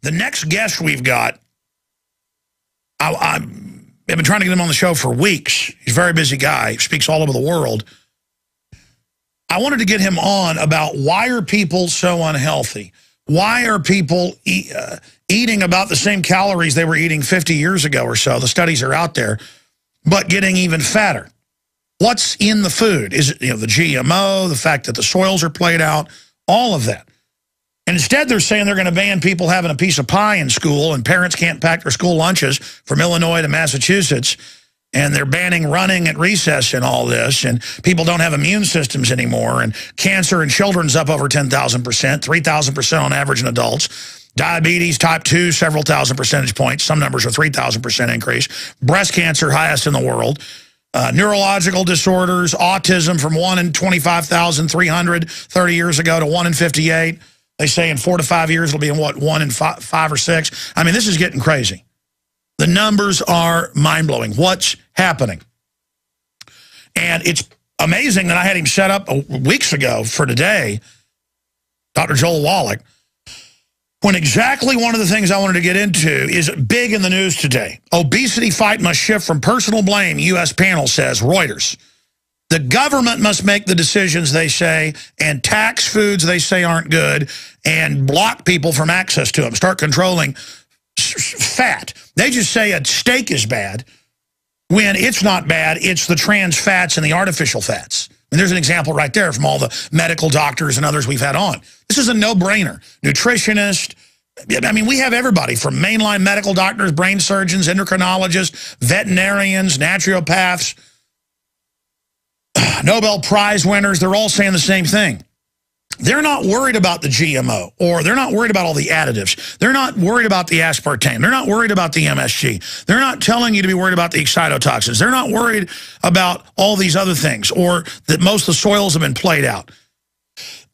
The next guest we've got, I've been trying to get him on the show for weeks. He's a very busy guy. He speaks all over the world. I wanted to get him on about why are people so unhealthy? Why are people eating about the same calories they were eating 50 years ago or so? The studies are out there, but getting even fatter. What's in the food? Is it the GMO, the fact that the soils are played out, all of that? And instead, they're saying they're going to ban people having a piece of pie in school, and parents can't pack their school lunches from Illinois to Massachusetts, and they're banning running at recess and all this, and people don't have immune systems anymore, and cancer in children's up over 10,000%, 3,000% on average in adults. Diabetes, type 2, several thousand percentage points. Some numbers are 3,000% increase. Breast cancer, highest in the world. Neurological disorders, autism from 1 in 25,300 30 years ago to 1 in 58. They say in 4 to 5 years it'll be in, what, 1 in 5 or 6? I mean, this is getting crazy. The numbers are mind-blowing. What's happening? And it's amazing that I had him set up weeks ago for today, Dr. Joel Wallach, when exactly one of the things I wanted to get into is big in the news today. Obesity fight must shift from personal blame, U.S. panel says, Reuters. The government must make the decisions, they say, and tax foods they say aren't good, and block people from access to them. Start controlling fat. They just say a steak is bad when it's not bad. It's the trans fats and the artificial fats. And there's an example right there from all the medical doctors and others we've had on. This is a no-brainer. Nutritionist. I mean, we have everybody from mainline medical doctors, brain surgeons, endocrinologists, veterinarians, naturopaths, Nobel Prize winners. They're all saying the same thing. They're not worried about the GMO, or they're not worried about all the additives. They're not worried about the aspartame. They're not worried about the MSG. They're not telling you to be worried about the excitotoxins. They're not worried about all these other things, or that most of the soils have been played out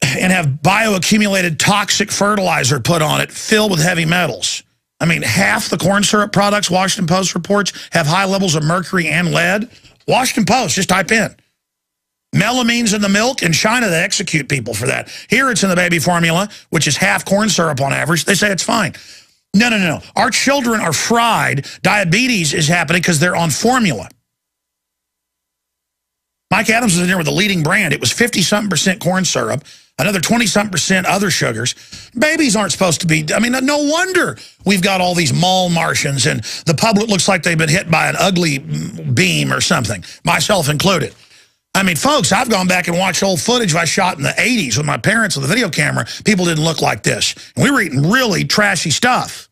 and have bioaccumulated toxic fertilizer put on it filled with heavy metals. I mean, half the corn syrup products, Washington Post reports, have high levels of mercury and lead. Washington Post, just type in. Melamine's in the milk. In China, they execute people for that. Here it's in the baby formula, which is half corn syrup on average. They say it's fine. No, no, no. Our children are fried. Diabetes is happening because they're on formula. Mike Adams was in there with the leading brand. It was 50-something% corn syrup, another 20-something% other sugars. Babies aren't supposed to be, I mean, no wonder we've got all these mall Martians and the public looks like they've been hit by an ugly beam or something, myself included. I mean, folks, I've gone back and watched old footage I shot in the 80s with my parents with a video camera. People didn't look like this. And we were eating really trashy stuff.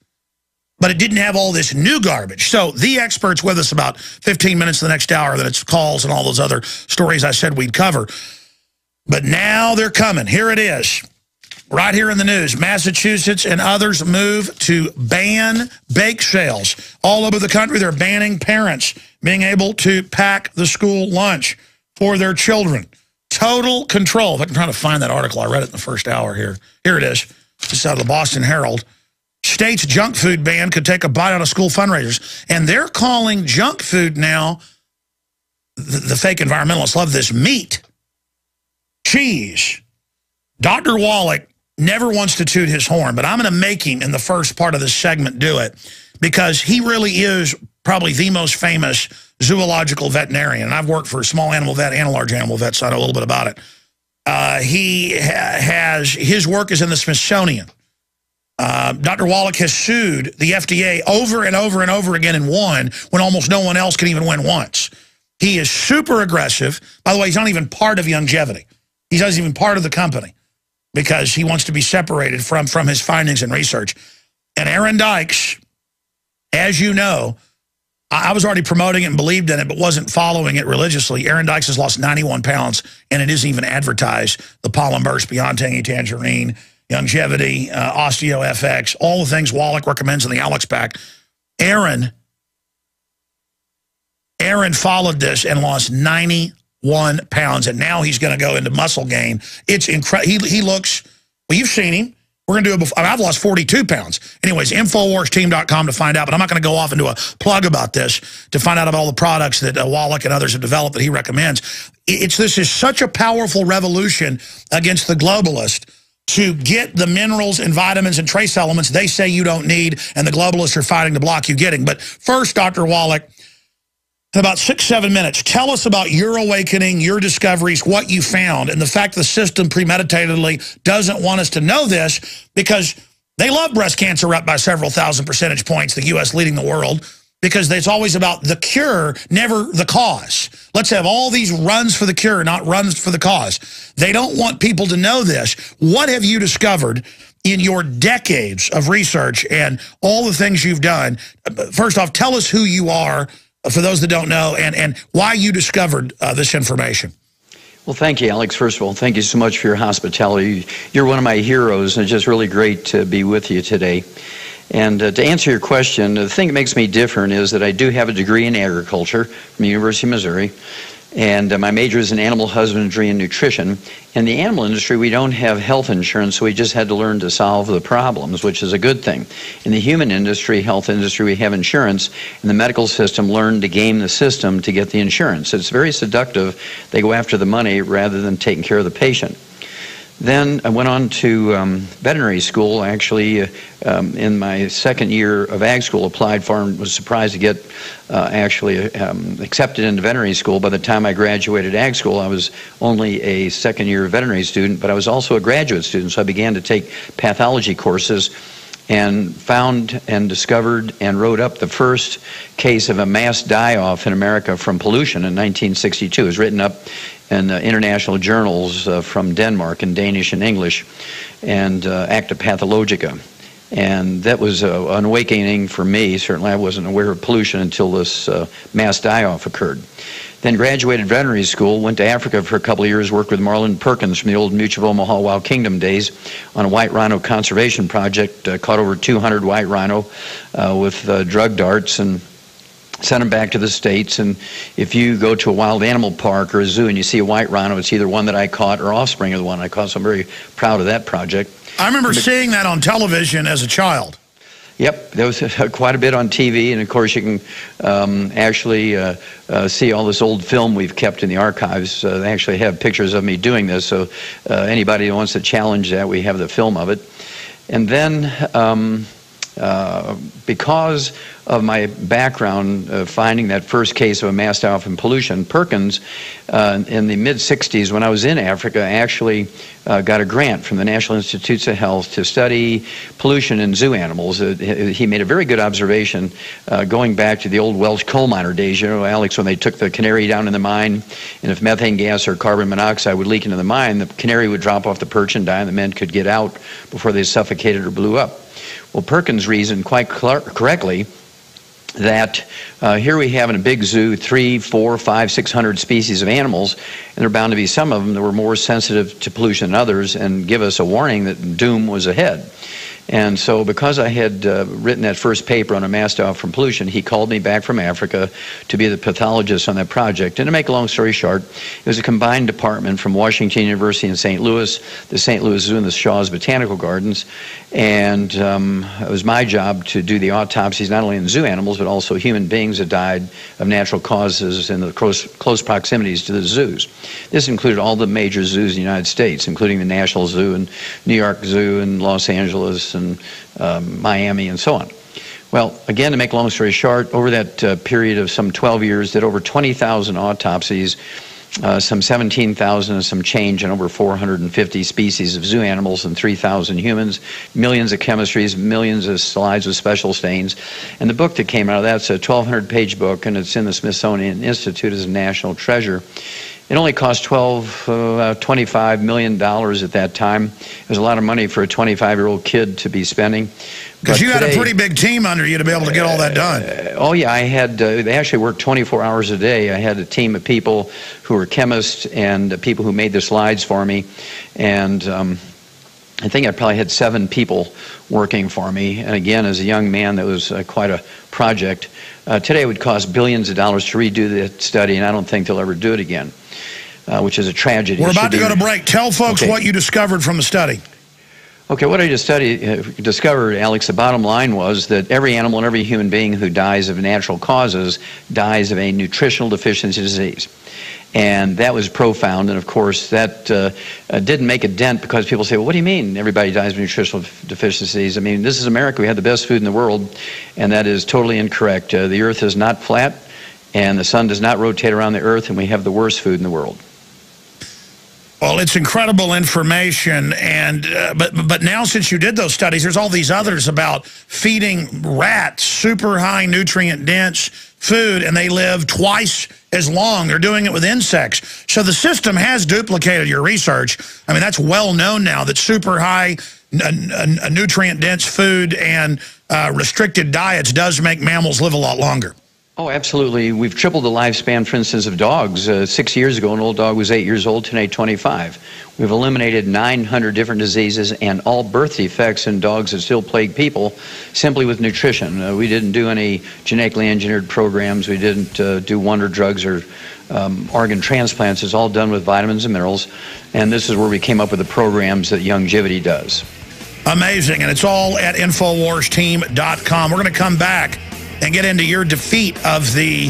But it didn't have all this new garbage. So the expert's with us about 15 minutes the next hour, that it's calls and all those other stories I said we'd cover. But now they're coming. Here it is. Right here in the news. Massachusetts and others move to ban bake sales. All over the country, they're banning parents being able to pack the school lunch for their children. Total control. If I can try to find that article, I read it in the first hour here. Here it is. This is out of the Boston Herald. State's junk food ban could take a bite out of school fundraisers. And they're calling junk food now, the fake environmentalists love this, meat, cheese. Dr. Wallach never wants to toot his horn, but I'm going to make him in the first part of this segment do it, because he really is probably the most famous zoological veterinarian. And I've worked for a small animal vet and a large animal vet, so I know a little bit about it. His work is in the Smithsonian. Dr. Wallach has sued the FDA over and over and over again and won when almost no one else can even win once. He is super aggressive. By the way, he's not even part of Longevity. He's not even part of the company because he wants to be separated from his findings and research. And Aaron Dykes, as you know, I was already promoting it and believed in it, but wasn't following it religiously. Aaron Dykes has lost 91 pounds, and it isn't even advertised. The Pollen Burst, Beyond Tangy Tangerine, Longevity, Osteo FX, all the things Wallach recommends in the Alex Pack. Aaron followed this and lost 91 pounds, and now he's going to go into muscle gain. It's incredible. He looks, well, you've seen him. We're going to do it before. I've lost 42 pounds. Anyways, InfoWarsTeam.com to find out, but I'm not going to go off and do a plug about this to find out about all the products that Wallach and others have developed that he recommends. This is such a powerful revolution against the globalist. to get the minerals and vitamins and trace elements they say you don't need, and the globalists are fighting to block you getting. But first, Dr. Wallach, in about 6-7 minutes, tell us about your awakening, your discoveries, what you found, and the fact the system premeditatedly doesn't want us to know this because they love breast cancer up by several thousand percentage points, the U.S. leading the world, because it's always about the cure, never the cause. Let's have all these runs for the cure, not runs for the cause. They don't want people to know this. What have you discovered in your decades of research and all the things you've done? First off, tell us who you are, for those that don't know, and why you discovered this information. Well, thank you, Alex. First of all, thank you so much for your hospitality. You're one of my heroes, and it's just really great to be with you today. And to answer your question, the thing that makes me different is that I do have a degree in agriculture from the University of Missouri, and my major is in animal husbandry and nutrition. In the animal industry, we don't have health insurance, so we just had to learn to solve the problems, which is a good thing. In the human industry, health industry, we have insurance, and the medical system learned to game the system to get the insurance. It's very seductive. They go after the money rather than taking care of the patient. Then I went on to veterinary school. Actually, in my second year of ag school, applied for and was surprised to get accepted into veterinary school. By the time I graduated ag school, I was only a second year veterinary student, but I was also a graduate student, so I began to take pathology courses and found and discovered and wrote up the first case of a mass die-off in America from pollution in 1962. It was written up in international journals from Denmark in Danish and English, and Acta Pathologica. And that was an awakening for me. Certainly I wasn't aware of pollution until this mass die-off occurred. Then graduated veterinary school, went to Africa for a couple of years, worked with Marlon Perkins from the old Mutual of Omaha Wild Kingdom days on a white rhino conservation project, caught over 200 white rhino with drug darts and sent them back to the States. And if you go to a wild animal park or a zoo and you see a white rhino, it's either one that I caught or offspring of the one I caught, so I'm very proud of that project. I remember seeing that on television as a child. Yep, there was quite a bit on TV, and of course you can actually see all this old film we've kept in the archives. They actually have pictures of me doing this, so anybody who wants to challenge that, we have the film of it. And then because of my background finding that first case of a mass die-off in pollution, Perkins, in the mid-60s, when I was in Africa, actually got a grant from the National Institutes of Health to study pollution in zoo animals. He made a very good observation going back to the old Welsh coal miner days. You know, Alex, when they took the canary down in the mine, and if methane gas or carbon monoxide would leak into the mine, the canary would drop off the perch and die, and the men could get out before they suffocated or blew up. Well, Perkins reasoned quite correctly that here we have in a big zoo 300, 400, 500, 600 species of animals, and there are bound to be some of them that were more sensitive to pollution than others and give us a warning that doom was ahead. And so because I had written that first paper on a mass die-off from pollution, he called me back from Africa to be the pathologist on that project. And to make a long story short, it was a combined department from Washington University in St. Louis, the St. Louis Zoo, and the Shaw's Botanical Gardens. And it was my job to do the autopsies not only in zoo animals, but also human beings that died of natural causes in the close proximities to the zoos. This included all the major zoos in the United States, including the National Zoo and New York Zoo and Los Angeles and Miami and so on. Well, again, to make a long story short, over that period of some 12 years, did over 20,000 autopsies, some 17,000 and some change in over 450 species of zoo animals and 3,000 humans, millions of chemistries, millions of slides with special stains. And the book that came out of that's a 1,200-page book, and it's in the Smithsonian Institute as a national treasure. It only cost $25 million at that time. It was a lot of money for a 25-year-old kid to be spending. Because you had a pretty big team under you to be able to get all that done. Oh, yeah. I had, they actually worked 24 hours a day. I had a team of people who were chemists and people who made the slides for me. And I think I probably had 7 people working for me. And again, as a young man, that was quite a project. Today it would cost billions of dollars to redo that study, and I don't think they'll ever do it again, which is a tragedy. We're about to go to break. Tell folks what you discovered from the study. Okay, what I just discovered, Alex, the bottom line was that every animal and every human being who dies of natural causes dies of a nutritional deficiency disease. And that was profound, and of course that didn't make a dent, because people say, well, what do you mean everybody dies of nutritional deficiencies? I mean, this is America. We have the best food in the world, and that is totally incorrect. The earth is not flat, and the sun does not rotate around the earth, and we have the worst food in the world. Well, it's incredible information, and but now, since you did those studies, there's all these others about feeding rats super high nutrient dense food, and they live twice as long. They're doing it with insects. So the system has duplicated your research. I mean, that's well known now that super high nutrient dense food and restricted diets does make mammals live a lot longer. Oh, absolutely. We've tripled the lifespan, for instance, of dogs. 6 years ago, an old dog was 8 years old, today 25. We've eliminated 900 different diseases and all birth defects in dogs that still plague people simply with nutrition. We didn't do any genetically engineered programs. We didn't do wonder drugs or organ transplants. It's all done with vitamins and minerals. And this is where we came up with the programs that Youngevity does. Amazing. And it's all at InfoWarsTeam.com. We're going to come back and get into your defeat of the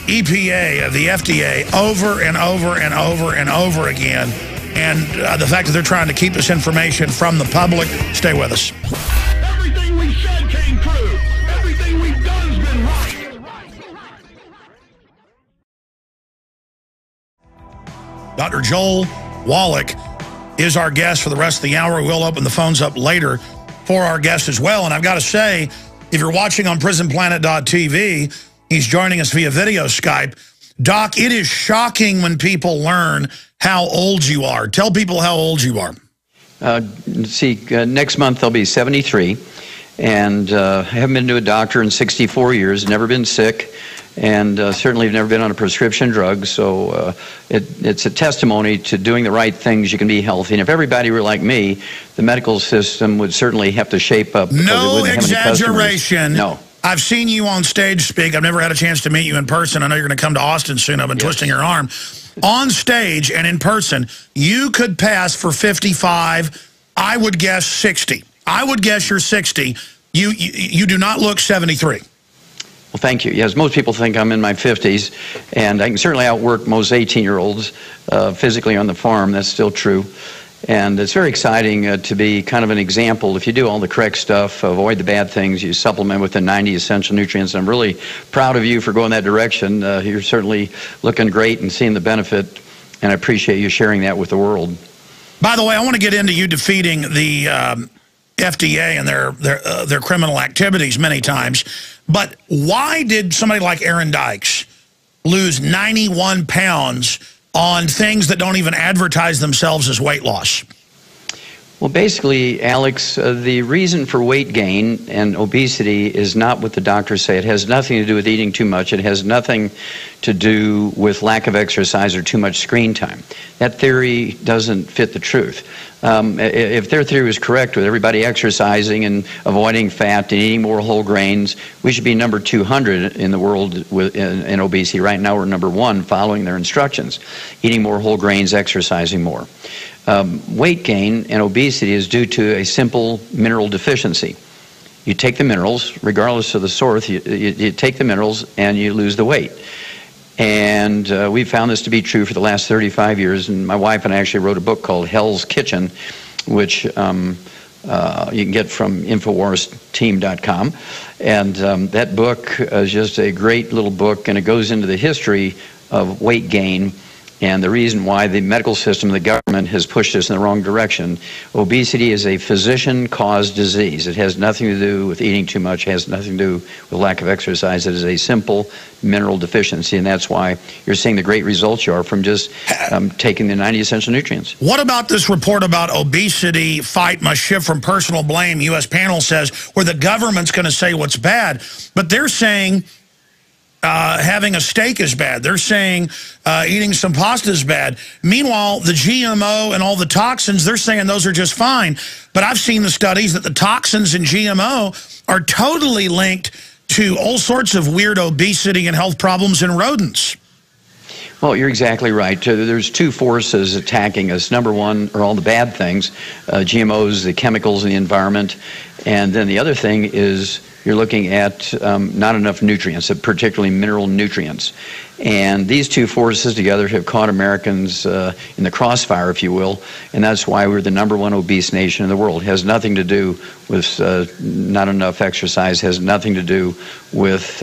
EPA, of the FDA, over and over and over and over again. And the fact that they're trying to keep this information from the public. Stay with us. Everything we said came true. Everything we've done has been right. Dr. Joel Wallach is our guest for the rest of the hour. We'll open the phones up later for our guest as well. And I've got to say, if you're watching on PrisonPlanet.tv, he's joining us via video Skype. Doc, it is shocking when people learn how old you are. Tell people how old you are. Next month I'll be 73, and I haven't been to a doctor in 64 years, never been sick, and certainly have never been on a prescription drug. So it's a testimony to doing the right things. You can be healthy. And if everybody were like me, the medical system would certainly have to shape up. No exaggeration. No. I've seen you on stage speak. I've never had a chance to meet you in person. I know you're going to come to Austin soon. I've been twisting your arm. On stage and in person, you could pass for 55. I would guess 60. I would guess you're 60. You do not look 73. Well, thank you. Yes, most people think I'm in my 50s, and I can certainly outwork most 18-year-olds physically on the farm. That's still true. And it's very exciting to be kind of an example. If you do all the correct stuff, avoid the bad things, you supplement with the 90 essential nutrients. I'm really proud of you for going that direction. You're certainly looking great and seeing the benefit, and I appreciate you sharing that with the world. By the way, I want to get into you defeating the FDA and their criminal activities many times. But why did somebody like Aaron Dykes lose 91 pounds on things that don't even advertise themselves as weight loss? Well, basically, Alex, the reason for weight gain and obesity is not what the doctors say. It has nothing to do with eating too much. It has nothing to do with lack of exercise or too much screen time. That theory doesn't fit the truth. If their theory was correct, with everybody exercising and avoiding fat and eating more whole grains, we should be number 200 in the world in obesity. Right now, we're number 1, following their instructions. Eating more whole grains, exercising more. Weight gain and obesity is due to a simple mineral deficiency. You take the minerals, regardless of the source, you take the minerals and you lose the weight. And we've found this to be true for the last 35 years. And my wife and I actually wrote a book called Hell's Kitchen, which you can get from InfoWarsTeam.com. And that book is just a great little book, and it goes into the history of weight gain and the reason why the medical system, the government, has pushed us in the wrong direction. Obesity is a physician-caused disease. It has nothing to do with eating too much. It has nothing to do with lack of exercise. It is a simple mineral deficiency, and that's why you're seeing the great results you are from just taking the 90 essential nutrients. What about this report about obesity fight must shift from personal blame, U.S. panel says, where the government's going to say what's bad, but they're saying having a steak is bad. They're saying eating some pasta is bad. Meanwhile, the GMO and all the toxins, they're saying those are just fine. But I've seen the studies that the toxins in GMO are totally linked to all sorts of weird obesity and health problems in rodents. Well, you're exactly right. There's two forces attacking us. Number one are all the bad things, GMOs, the chemicals in the environment. And then the other thing is you're looking at not enough nutrients, particularly mineral nutrients. And these two forces together have caught Americans in the crossfire, if you will, and that's why we're the #1 obese nation in the world. It has nothing to do with not enough exercise, has nothing to do with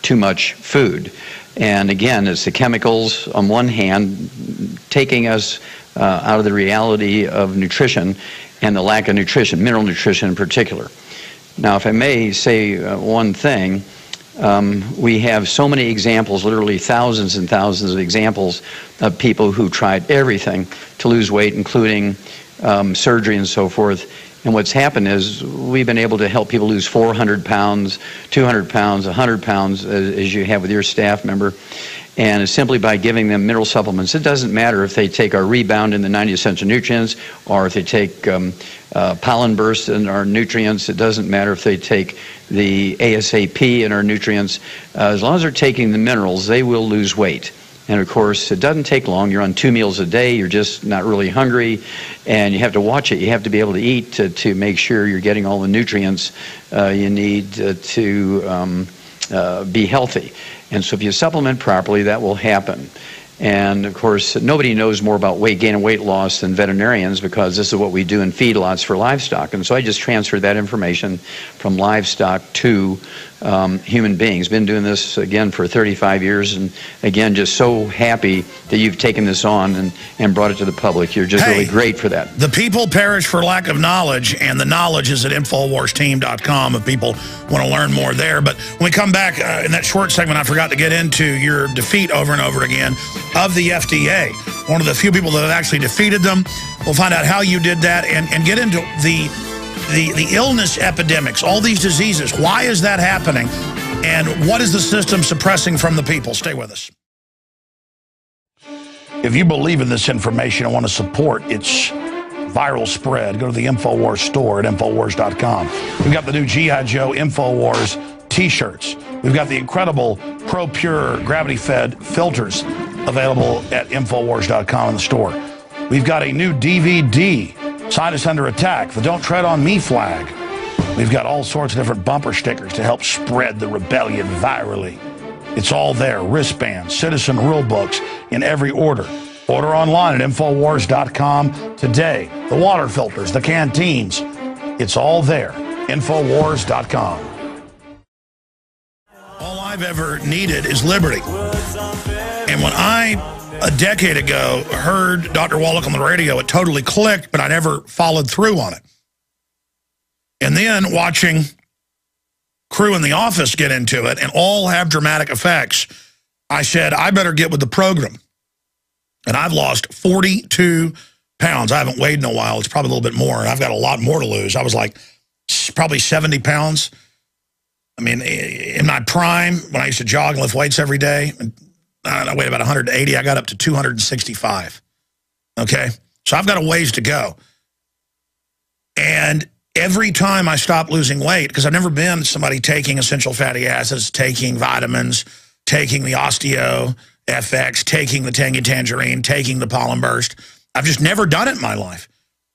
too much food. And again, it's the chemicals on one hand taking us out of the reality of nutrition and the lack of nutrition, mineral nutrition in particular. Now, if I may say one thing, we have so many examples, literally thousands and thousands of examples of people who tried everything to lose weight, including surgery and so forth. And what's happened is we've been able to help people lose 400 pounds, 200 pounds, 100 pounds, as you have with your staff member. And it's simply by giving them mineral supplements. It doesn't matter if they take our Rebound in the 90 essential nutrients, or if they take Pollen Burst in our nutrients. It doesn't matter if they take the ASAP in our nutrients. As long as they're taking the minerals, they will lose weight. And of course, it doesn't take long. You're on 2 meals a day. You're just not really hungry, and you have to watch it. You have to be able to eat to make sure you're getting all the nutrients you need to be healthy. And so if you supplement properly, that will happen. And of course, nobody knows more about weight gain and weight loss than veterinarians, because this is what we do in feedlots for livestock. And so I just transferred that information from livestock to human beings. Been doing this again for 35 years, and again, just so happy that you've taken this on and brought it to the public. You're just really great for that. The people perish for lack of knowledge, and the knowledge is at InfoWarsTeam.com if people want to learn more there. But when we come back in that short segment, I forgot to get into your defeat over and over again of the FDA. One of the few people that have actually defeated them. We'll find out how you did that and get into the illness epidemics, all these diseases. Why is that happening? And what is the system suppressing from the people? Stay with us. If you believe in this information and want to support its viral spread, go to the InfoWars store at InfoWars.com. We've got the new G.I. Joe InfoWars t-shirts. We've got the incredible Pro Pure gravity-fed filters available at InfoWars.com in the store. We've got a new DVD, Scientists Under Attack, the Don't Tread on Me flag. We've got all sorts of different bumper stickers to help spread the rebellion virally. It's all there. Wristbands, citizen rule books in every order. Order online at InfoWars.com today. The water filters, the canteens, it's all there. InfoWars.com. All I've ever needed is liberty. And when a decade ago, heard Dr. Wallach on the radio, it totally clicked, but I never followed through on it. And then watching crew in the office get into it and all have dramatic effects, I said, I better get with the program. And I've lost 42 pounds. I haven't weighed in a while. It's probably a little bit more, and I've got a lot more to lose. I was like probably 70 pounds. I mean, in my prime, when I used to jog and lift weights every day, I weighed about 180. I got up to 265. Okay? So I've got a ways to go. And every time I stop losing weight, because I've never been somebody taking essential fatty acids, taking vitamins, taking the Osteo FX, taking the Tangy Tangerine, taking the Pollen Burst. I've just never done it in my life.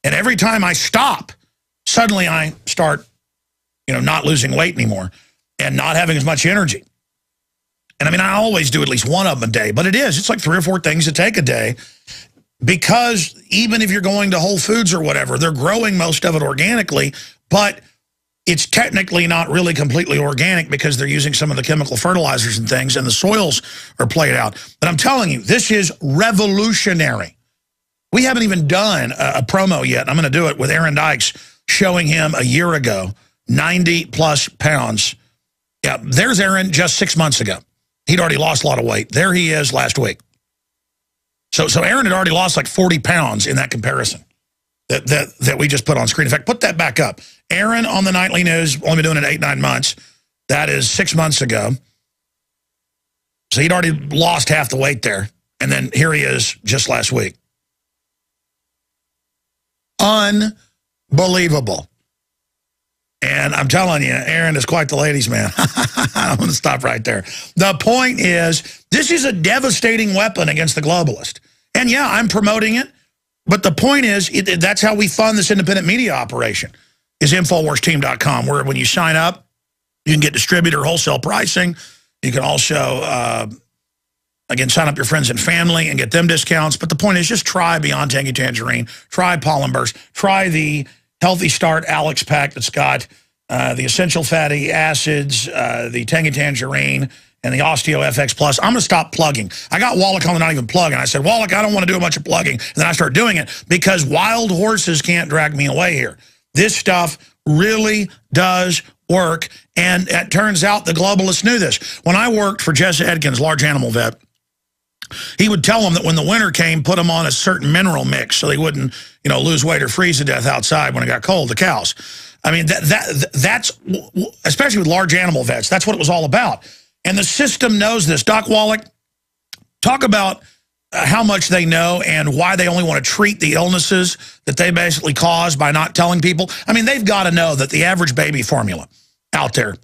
And every time I stop, suddenly I start, not losing weight anymore and not having as much energy. And I mean, I always do at least one of them a day, but it's like 3 or 4 things to take a day, because even if you're going to Whole Foods or whatever, they're growing most of it organically, but it's technically not really completely organic because they're using some of the chemical fertilizers and things, and the soils are played out. But I'm telling you, this is revolutionary. We haven't even done a promo yet. I'm going to do it with Aaron Dykes, showing him a year ago, 90-plus pounds. Yeah, there's Aaron just 6 months ago. He'd already lost a lot of weight. There he is last week. So Aaron had already lost like 40 pounds in that comparison that we just put on screen. In fact, put that back up. Aaron on the nightly news, only been doing it 8-9 months. That is 6 months ago. So he'd already lost half the weight there. And then here he is just last week. Unbelievable. And I'm telling you, Aaron is quite the ladies' man. I'm going to stop right there. The point is, this is a devastating weapon against the globalist. And yeah, I'm promoting it. But the point is, that's how we fund this independent media operation, is InfoWarsTeam.com, where when you sign up, you can get distributor wholesale pricing. You can also, again, sign up your friends and family and get them discounts. But the point is, just try Beyond Tangy Tangerine, try Pollen Burst, try the Healthy Start Alex Pack that's got the essential fatty acids, the Tangy Tangerine, and the Osteo FX Plus. I'm going to stop plugging. I got Wallach on the not even plug, and I said, Wallach, I don't want to do a bunch of plugging. And then I start doing it because wild horses can't drag me away here. This stuff really does work, and it turns out the globalists knew this. When I worked for Jess Edkins, large animal vet, he would tell them that when the winter came, put them on a certain mineral mix so they wouldn't, lose weight or freeze to death outside when it got cold, the cows. I mean, that's, especially with large animal vets, that's what it was all about. And the system knows this. Doc Wallach, talk about how much they know and why they only want to treat the illnesses that they basically cause by not telling people. I mean, they've got to know that the average baby formula out there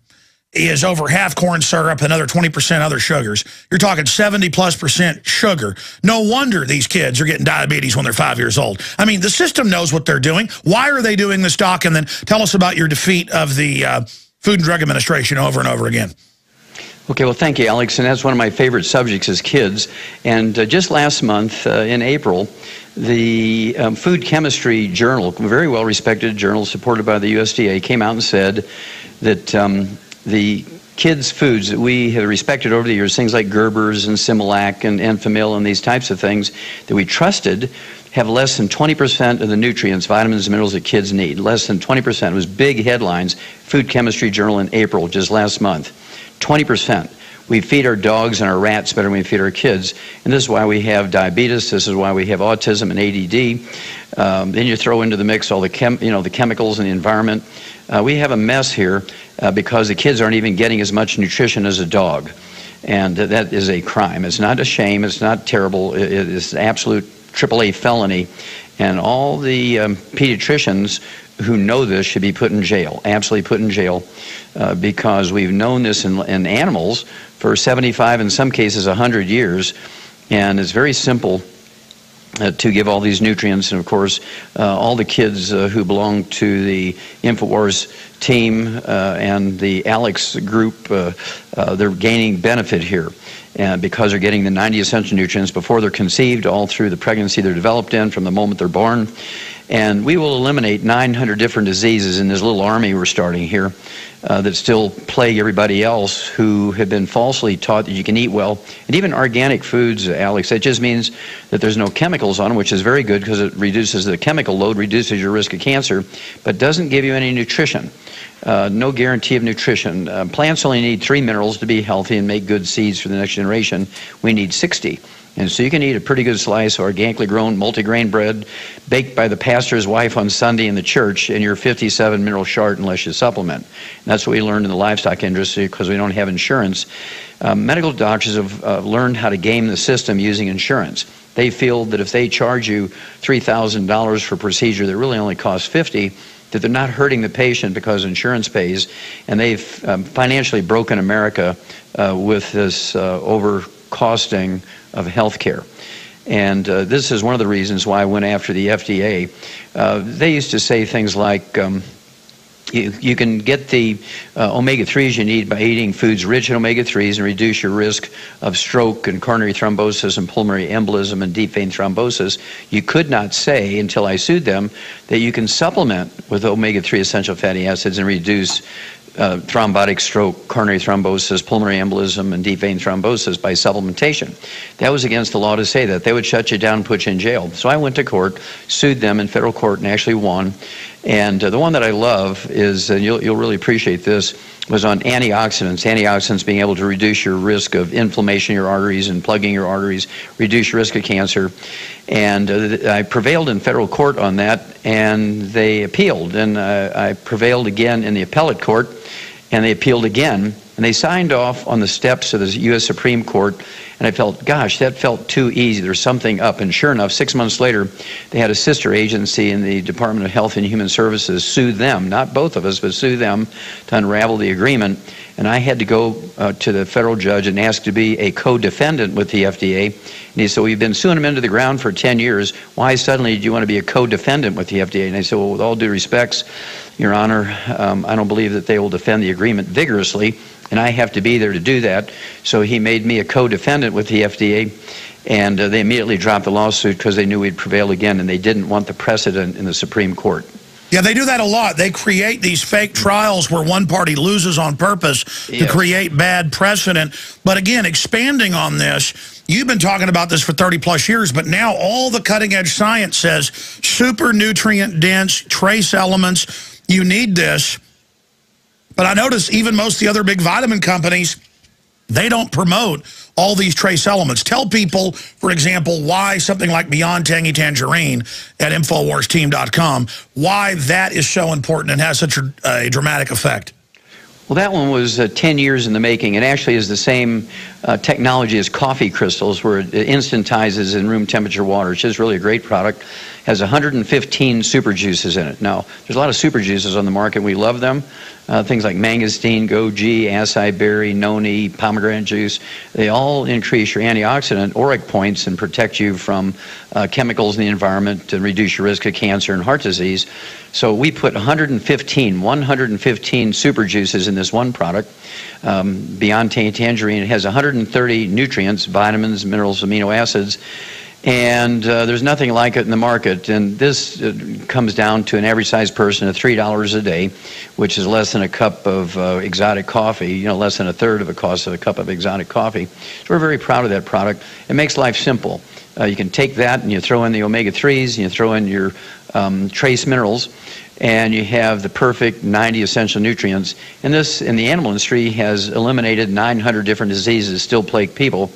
is over half corn syrup, another 20% other sugars. You're talking 70+% sugar. No wonder these kids are getting diabetes when they're 5 years old. I mean, the system knows what they're doing. Why are they doing this, Doc? And then tell us about your defeat of the Food and Drug Administration over and over again. Okay, well, thank you, Alex. And that's one of my favorite subjects as kids. And just last month, in April, the Food Chemistry Journal, a very well-respected journal supported by the USDA, came out and said that the kids' foods that we have respected over the years, things like Gerber's and Similac and Enfamil and these types of things that we trusted, have less than 20% of the nutrients, vitamins, and minerals that kids need. Less than 20%. It was big headlines. Food Chemistry Journal in April, just last month. 20%. We feed our dogs and our rats better than we feed our kids. And this is why we have diabetes. This is why we have autism and ADD. Then you throw into the mix all the chemicals in the environment. We have a mess here because the kids aren't even getting as much nutrition as a dog. And that is a crime. It's not a shame. It's not terrible. It is absolute AAA felony. And all the pediatricians who know this should be put in jail, absolutely put in jail, because we've known this in animals for 75, in some cases 100 years, and it's very simple to give all these nutrients. And of course, all the kids who belong to the InfoWars team and the Alex group, they're gaining benefit here. And because they're getting the 90 essential nutrients before they're conceived, all through the pregnancy they're developed in, from the moment they're born. And we will eliminate 900 different diseases in this little army we're starting here that still plague everybody else who have been falsely taught that you can eat well. And even organic foods, Alex, that just means that there's no chemicals on them, which is very good because it reduces the chemical load, reduces your risk of cancer, but doesn't give you any nutrition. No guarantee of nutrition. Plants only need 3 minerals to be healthy and make good seeds for the next generation. We need 60. And so you can eat a pretty good slice of organically grown multigrain bread baked by the pastor's wife on Sunday in the church, and you're 57 mineral short unless you supplement. And that's what we learned in the livestock industry because we don't have insurance. Medical doctors have learned how to game the system using insurance. They feel that if they charge you $3,000 for a procedure that really only costs $50,000, that they're not hurting the patient because insurance pays. And they've financially broken America with this overcosting of health care. And this is one of the reasons why I went after the FDA. They used to say things like, you can get the omega-3s you need by eating foods rich in omega-3s and reduce your risk of stroke and coronary thrombosis and pulmonary embolism and deep vein thrombosis. You could not say, until I sued them, that you can supplement with omega-3 essential fatty acids and reduce thrombotic stroke, coronary thrombosis, pulmonary embolism, and deep vein thrombosis by supplementation. That was against the law to say that. They would shut you down and put you in jail. So I went to court, sued them in federal court, and actually won. And the one that I love is, and you'll really appreciate this, was on antioxidants. Antioxidants being able to reduce your risk of inflammation in your arteries and plugging your arteries, reduce your risk of cancer. And I prevailed in federal court on that, and they appealed. And I prevailed again in the appellate court, and they appealed again. And they signed off on the steps of the U.S. Supreme Court, and I felt, gosh, that felt too easy. There's something up. And sure enough, 6 months later, they had a sister agency in the Department of Health and Human Services sue them, not both of us, but sue them to unravel the agreement. And I had to go to the federal judge and ask to be a co-defendant with the FDA. And he said, well, you've been suing them into the ground for 10 years. Why suddenly do you want to be a co-defendant with the FDA? And I said, well, with all due respects, Your Honor, I don't believe that they will defend the agreement vigorously, and I have to be there to do that. So he made me a co-defendant with the FDA, and they immediately dropped the lawsuit because they knew we'd prevail again, and they didn't want the precedent in the Supreme Court. Yeah, they do that a lot. They create these fake trials where one party loses on purpose to create bad precedent. But again, expanding on this, you've been talking about this for 30-plus years, but now all the cutting-edge science says super nutrient-dense, trace elements, you need this. But I notice even most of the other big vitamin companies, they don't promote all these trace elements. Tell people, for example, why something like Beyond Tangy Tangerine at InfoWarsTeam.com, why that is so important and has such a dramatic effect. Well, that one was 10 years in the making. It actually is the same technology as coffee crystals, where it instantizes in room temperature water. It's just really a great product. Has 115 super juices in it. Now, there's a lot of super juices on the market. We love them. Things like mangosteen, goji, acai berry, noni, pomegranate juice. They all increase your antioxidant auric points and protect you from chemicals in the environment and reduce your risk of cancer and heart disease. So we put 115 super juices in this one product. Beyond Tangy Tangerine, it has 130 nutrients, vitamins, minerals, amino acids. And there's nothing like it in the market. And this comes down to an average-sized person of $3 a day, which is less than a cup of exotic coffee, you know, less than a third of the cost of a cup of exotic coffee. So we're very proud of that product. It makes life simple. You can take that and you throw in the omega-3s, and you throw in your trace minerals, and you have the perfect 90 essential nutrients. And this, in the animal industry, has eliminated 900 different diseases that still plague people.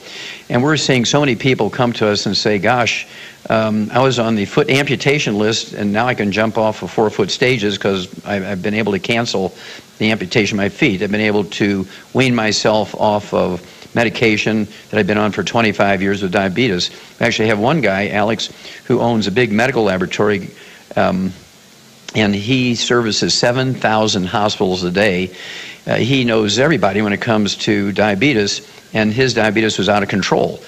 And we're seeing so many people come to us and say, gosh, I was on the foot amputation list, and now I can jump off of 4-foot stages because I've been able to cancel the amputation of my feet. I've been able to wean myself off of medication that I've been on for 25 years with diabetes. I actually have one guy, Alex, who owns a big medical laboratory, and he services 7,000 hospitals a day. He knows everybody when it comes to diabetes, and his diabetes was out of control.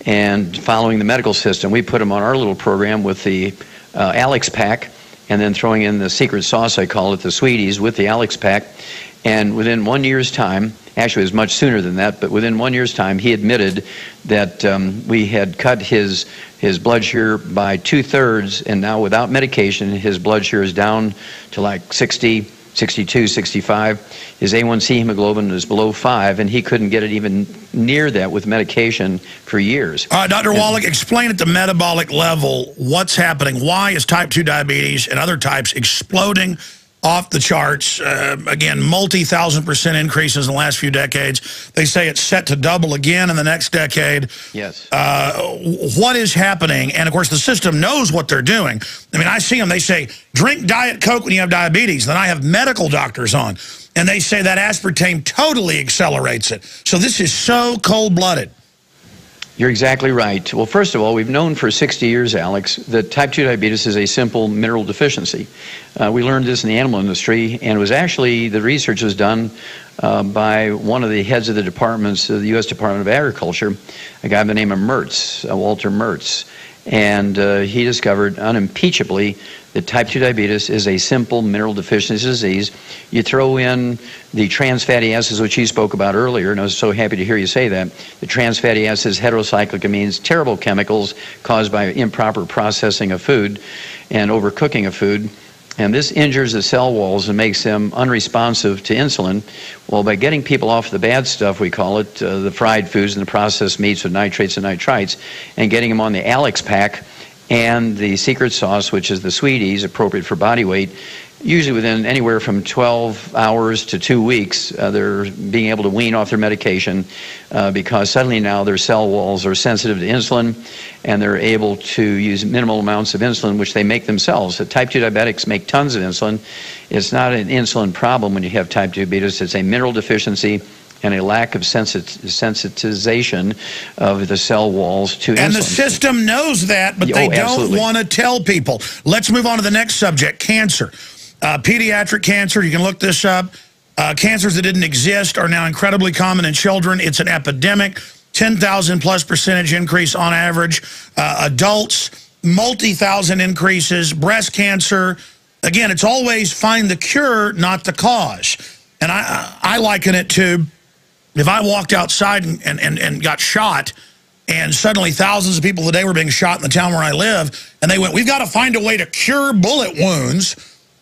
And following the medical system, we put him on our little program with the Alex Pack, and then throwing in the secret sauce, I call it, the Sweeties, with the Alex Pack. And within 1 year's time, actually it was much sooner than that, but within 1 year's time, he admitted that we had cut his blood sugar by 2/3, and now without medication, his blood sugar is down to like 60, 62, 65. His A1C hemoglobin is below 5, and he couldn't get it even near that with medication for years. Dr. Wallach, explain at the metabolic level what's happening. Why is type 2 diabetes and other types exploding off the charts? Again, multi-1,000% increases in the last few decades. They say it's set to double again in the next decade. Yes. What is happening? And, of course, the system knows what they're doing. I mean, I see them. They say, drink Diet Coke when you have diabetes. Then I have medical doctors on, and they say that aspartame totally accelerates it. So this is so cold-blooded. You're exactly right. Well, first of all, we've known for 60 years, Alex, that type 2 diabetes is a simple mineral deficiency. We learned this in the animal industry, and it was actually, the research was done by one of the heads of the departments of the U.S. Department of Agriculture, a guy by the name of Mertz, Walter Mertz. And he discovered unimpeachably that type 2 diabetes is a simple mineral deficiency disease. You throw in the trans fatty acids, which he spoke about earlier, and I was so happy to hear you say that. The trans fatty acids, heterocyclic amines, terrible chemicals caused by improper processing of food and overcooking of food. And this injures the cell walls and makes them unresponsive to insulin. Well, by getting people off the bad stuff, we call it, the fried foods and the processed meats with nitrates and nitrites, and getting them on the Alex Pack and the secret sauce, which is the Sweeties, appropriate for body weight, usually within anywhere from 12 hours to 2 weeks, they're being able to wean off their medication because suddenly now their cell walls are sensitive to insulin, and they're able to use minimal amounts of insulin, which they make themselves. The type 2 diabetics make tons of insulin. It's not an insulin problem when you have type 2 diabetes. It's a mineral deficiency and a lack of sensitization of the cell walls to insulin. And the system knows that, but they don't want to tell people. Let's move on to the next subject, cancer. Pediatric cancer, you can look this up. Cancers that didn't exist are now incredibly common in children. It's an epidemic, 10,000+ % increase on average. Adults, multi-thousand increases. Breast cancer, again, it's always find the cure, not the cause. And I liken it to if I walked outside and got shot, and suddenly thousands of people today were being shot in the town where I live, and they went, we've got to find a way to cure bullet wounds.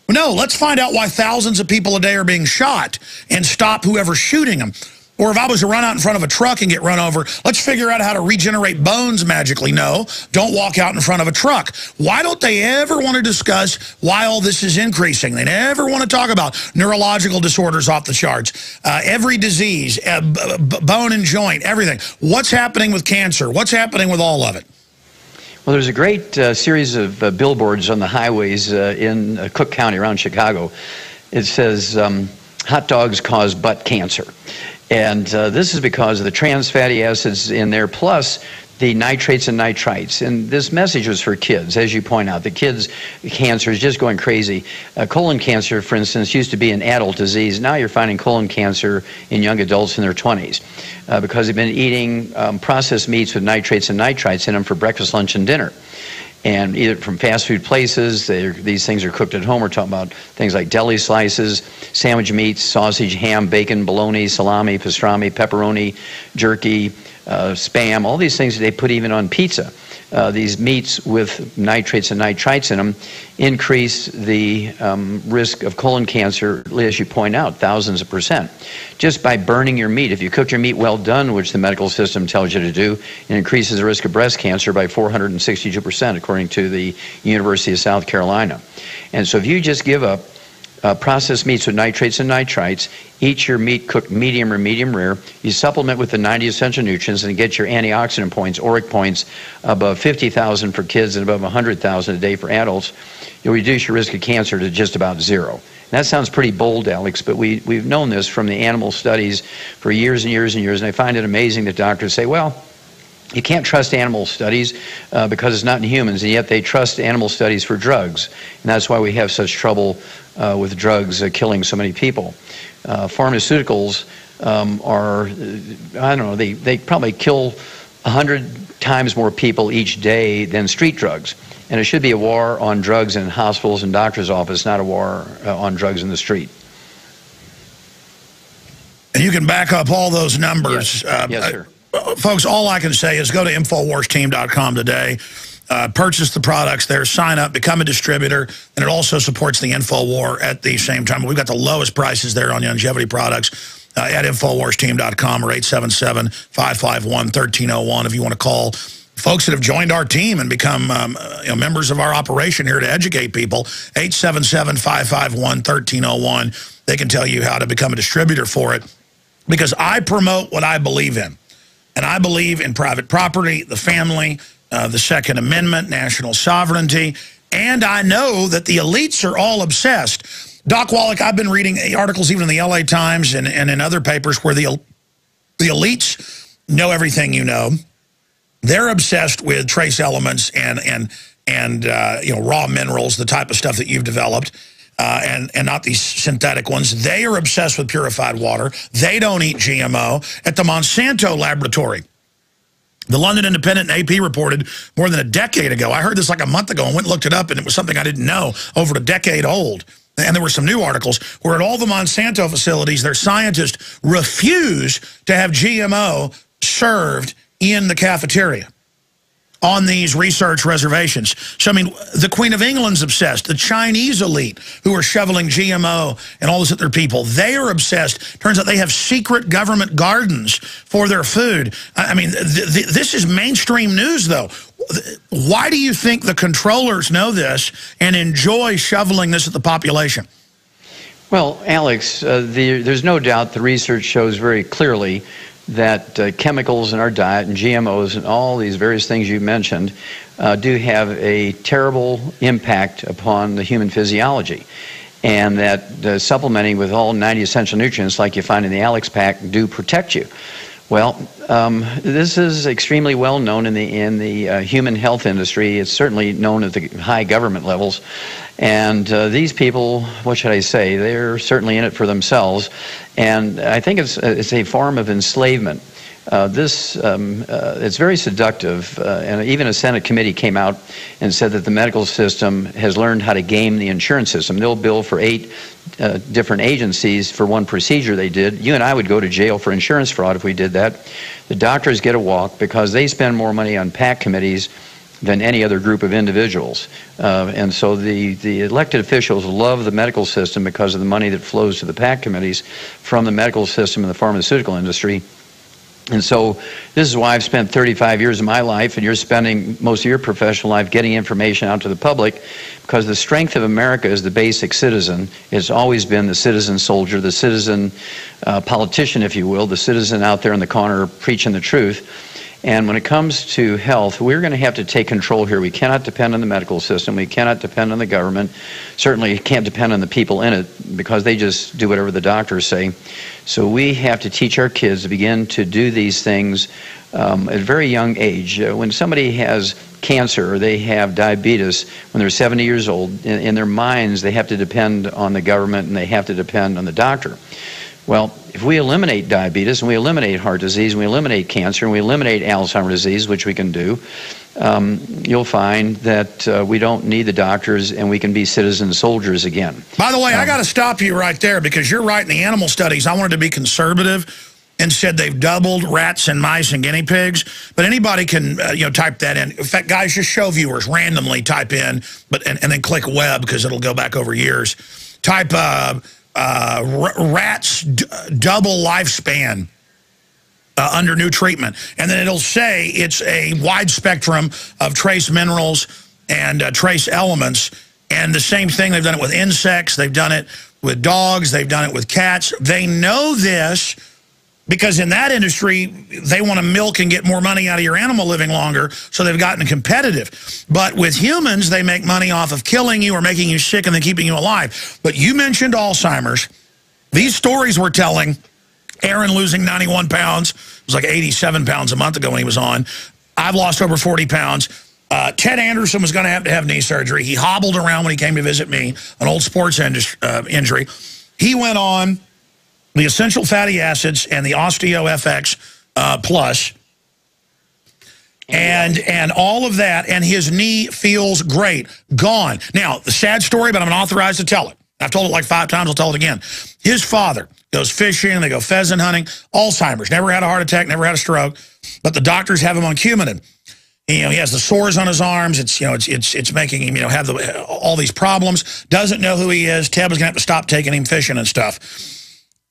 No, let's find out why thousands of people a day are being shot and stop whoever's shooting them. Or if I was to run out in front of a truck and get run over, let's figure out how to regenerate bones magically. No, don't walk out in front of a truck. Why don't they ever want to discuss why all this is increasing? They never want to talk about neurological disorders off the charts, every disease, bone and joint, everything. What's happening with cancer? What's happening with all of it? Well, there's a great series of billboards on the highways in Cook County around Chicago. It says, hot dogs cause butt cancer. And this is because of the trans fatty acids in there, plus the nitrates and nitrites. And this message was for kids, as you point out. The kids' cancer is just going crazy. Colon cancer, for instance, used to be an adult disease. Now you're finding colon cancer in young adults in their 20s because they've been eating processed meats with nitrates and nitrites in them for breakfast, lunch, and dinner. And either from fast food places, these things are cooked at home. We're talking about things like deli slices, sandwich meats, sausage, ham, bacon, bologna, salami, pastrami, pepperoni, jerky, Spam, all these things that they put even on pizza. These meats with nitrates and nitrites in them increase the risk of colon cancer, as you point out, thousands of %. Just by burning your meat. If you cook your meat well done, which the medical system tells you to do, it increases the risk of breast cancer by 462%, according to the University of South Carolina. And so if you just give up processed meats with nitrates and nitrites, eat your meat cooked medium or medium rare, you supplement with the 90 essential nutrients and get your antioxidant points, ORAC points, above 50,000 for kids and above 100,000 a day for adults, you'll reduce your risk of cancer to just about zero. And that sounds pretty bold, Alex, but we've known this from the animal studies for years and years and years, and I find it amazing that doctors say, well, you can't trust animal studies because it's not in humans, and yet they trust animal studies for drugs. And that's why we have such trouble with drugs killing so many people. Pharmaceuticals are, I don't know, they probably kill 100 times more people each day than street drugs. And it should be a war on drugs in hospitals and doctors' offices, not a war on drugs in the street. And you can back up all those numbers. Yes, yes sir. Folks, all I can say is go to InfoWarsTeam.com today, purchase the products there, sign up, become a distributor, and it also supports the InfoWar at the same time. We've got the lowest prices there on longevity products at InfoWarsTeam.com or 877-551-1301 if you want to call folks that have joined our team and become members of our operation here to educate people. 877-551-1301. They can tell you how to become a distributor for it because I promote what I believe in. And I believe in private property, the family, the Second Amendment, national sovereignty, and I know that the elites are all obsessed. Doc Wallach, I've been reading articles even in the LA Times and in other papers where the elites know everything you know. They're obsessed with trace elements and raw minerals, the type of stuff that you've developed. And not these synthetic ones. They are obsessed with purified water. They don't eat GMO. At the Monsanto laboratory, the London Independent and AP reported more than a decade ago. I heard this like a month ago and went and looked it up, and it was something I didn't know, over a decade old. And there were some new articles where at all the Monsanto facilities, their scientists refuse to have GMO served in the cafeteria on these research reservations. So, I mean, the Queen of England's obsessed. The Chinese elite who are shoveling GMO and all this other people, they are obsessed. Turns out they have secret government gardens for their food. I mean, this is mainstream news, though. Why do you think the controllers know this and enjoy shoveling this at the population? Well, Alex, there's no doubt the research shows very clearly that chemicals in our diet and GMOs and all these various things you mentioned do have a terrible impact upon the human physiology. and that supplementing with all 90 essential nutrients like you find in the Alex Pack do protect you. Well, this is extremely well known in the human health industry. It's certainly known at the high government levels. And these people, what should I say, they're certainly in it for themselves. And I think it's a form of enslavement. It's very seductive, and even a Senate committee came out and said that the medical system has learned how to game the insurance system. They'll bill for 8 different agencies for one procedure they did. You and I would go to jail for insurance fraud if we did that. The doctors get a walk because they spend more money on PAC committees than any other group of individuals. And so the elected officials love the medical system because of the money that flows to the PAC committees from the medical system and the pharmaceutical industry. And so this is why I've spent 35 years of my life, and you're spending most of your professional life getting information out to the public, because the strength of America is the basic citizen. It's always been the citizen soldier, the citizen politician, if you will, the citizen out there in the corner preaching the truth. And when it comes to health, we're going to have to take control here. We cannot depend on the medical system. We cannot depend on the government. Certainly can't depend on the people in it, because they just do whatever the doctors say. So we have to teach our kids to begin to do these things at a very young age. When somebody has cancer or they have diabetes when they're 70 years old, in their minds they have to depend on the government and they have to depend on the doctor. Well, if we eliminate diabetes and we eliminate heart disease and we eliminate cancer and we eliminate Alzheimer's disease, which we can do, you'll find that we don't need the doctors and we can be citizen soldiers again. By the way, I got to stop you right there, because you're right. In the animal studies, I wanted to be conservative and said they've doubled rats and mice and guinea pigs. But anybody can type that in. In fact, guys, just show viewers randomly type in, and then click web, because it'll go back over years. Type rats double lifespan under new treatment, and then it'll say it's a wide spectrum of trace minerals and trace elements. And the same thing, they've done it with insects, they've done it with dogs, they've done it with cats. They know this because in that industry, they want to milk and get more money out of your animal living longer, so they've gotten competitive. But with humans, they make money off of killing you or making you sick and then keeping you alive. But you mentioned Alzheimer's. These stories we're telling, Aaron losing 91 pounds, it was like 87 pounds a month ago when he was on. I've lost over 40 pounds. Ted Anderson was going to have knee surgery. He hobbled around when he came to visit me, an old sports injury. He went on the essential fatty acids and the Osteo FX Plus, and all of that, and his knee feels great. Gone. Now, the sad story, but I'm authorized to tell it. I've told it like 5 times, I'll tell it again. His father goes fishing, they go pheasant hunting, Alzheimer's, never had a heart attack, never had a stroke, but the doctors have him on Coumadin. He has the sores on his arms. It's making him have all these problems. Doesn't know who he is. Ted was going to have to stop taking him fishing and stuff.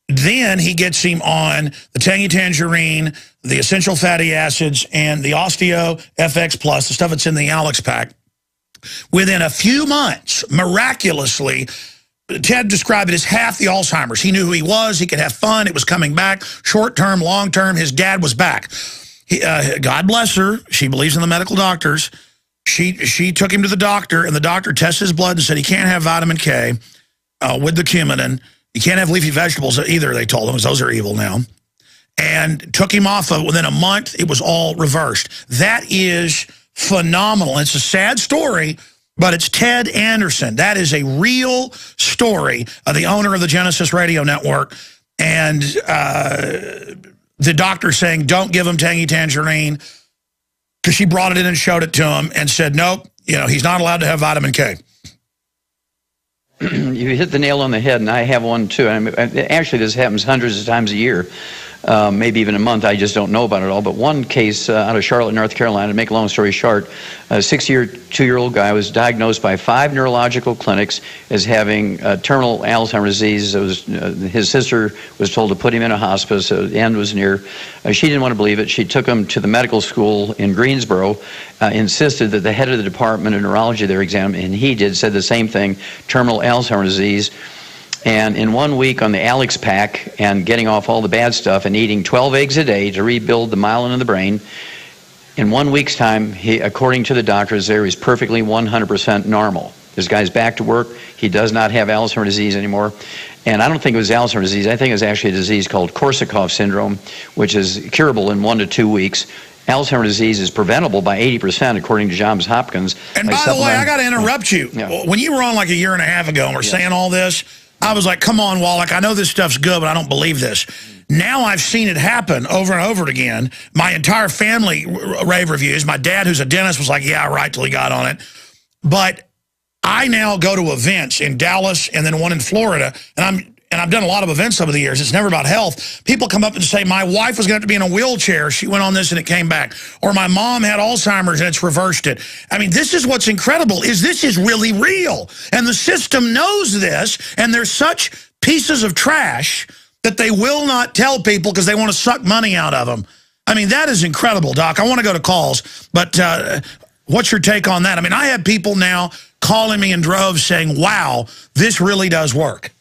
Then he gets him on the Tangy Tangerine, the essential fatty acids, and the Osteo FX Plus, the stuff that's in the Alex Pack. Within a few months, miraculously, Ted described it as half the Alzheimer's. He knew who he was. He could have fun. It was coming back. Short term, long term, his dad was back. God bless her. She believes in the medical doctors. She took him to the doctor, and the doctor tested his blood and said he can't have vitamin K with the Coumadin. You can't have leafy vegetables either, they told him, because those are evil now. And took him off of, within a month, it was all reversed. That is phenomenal. It's a sad story, but it's Ted Anderson. That is a real story of the owner of the Genesis Radio Network. And the doctor saying, don't give him Tangy Tangerine, because she brought it in and showed it to him and said, nope, he's not allowed to have vitamin K. You hit the nail on the head, and I have one too. Actually, this happens hundreds of times a year, maybe even a month. I just don't know about it all. But one case out of Charlotte, North Carolina, to make a long story short, a 2-year-old guy was diagnosed by 5 neurological clinics as having terminal Alzheimer's disease. It was, his sister was told to put him in a hospice. The end was near. She didn't want to believe it. She took him to the medical school in Greensboro, insisted that the head of the department of neurology there examine, and he said the same thing, terminal Alzheimer's disease. And in 1 week on the Alex Pack and getting off all the bad stuff and eating 12 eggs a day to rebuild the myelin in the brain, in 1 week's time, he, according to the doctors there, he's perfectly 100% normal. This guy's back to work. He does not have Alzheimer's disease anymore. And I don't think it was Alzheimer's disease. I think it was actually a disease called Korsakoff syndrome, which is curable in 1 to 2 weeks. Alzheimer's disease is preventable by 80%, according to Johns Hopkins. And by the way, I got to interrupt you. Yeah. When you were on like a year and a half ago and we're saying all this, I was like, come on, Wallach, I know this stuff's good, but I don't believe this. Now I've seen it happen over and over again. My entire family rave reviews. My dad, who's a dentist, was like, yeah, right, till he got on it. But I now go to events in Dallas and then one in Florida, and I've done a lot of events over the years. It's never about health. People come up and say, my wife was going to have to be in a wheelchair. She went on this and it came back. Or my mom had Alzheimer's and it's reversed it. I mean, this is what's incredible, is this is really real. And the system knows this, and they're such pieces of trash that they will not tell people because they want to suck money out of them. I mean, that is incredible, Doc. I want to go to calls, but what's your take on that? I mean, I have people now calling me in droves saying, wow, this really does work.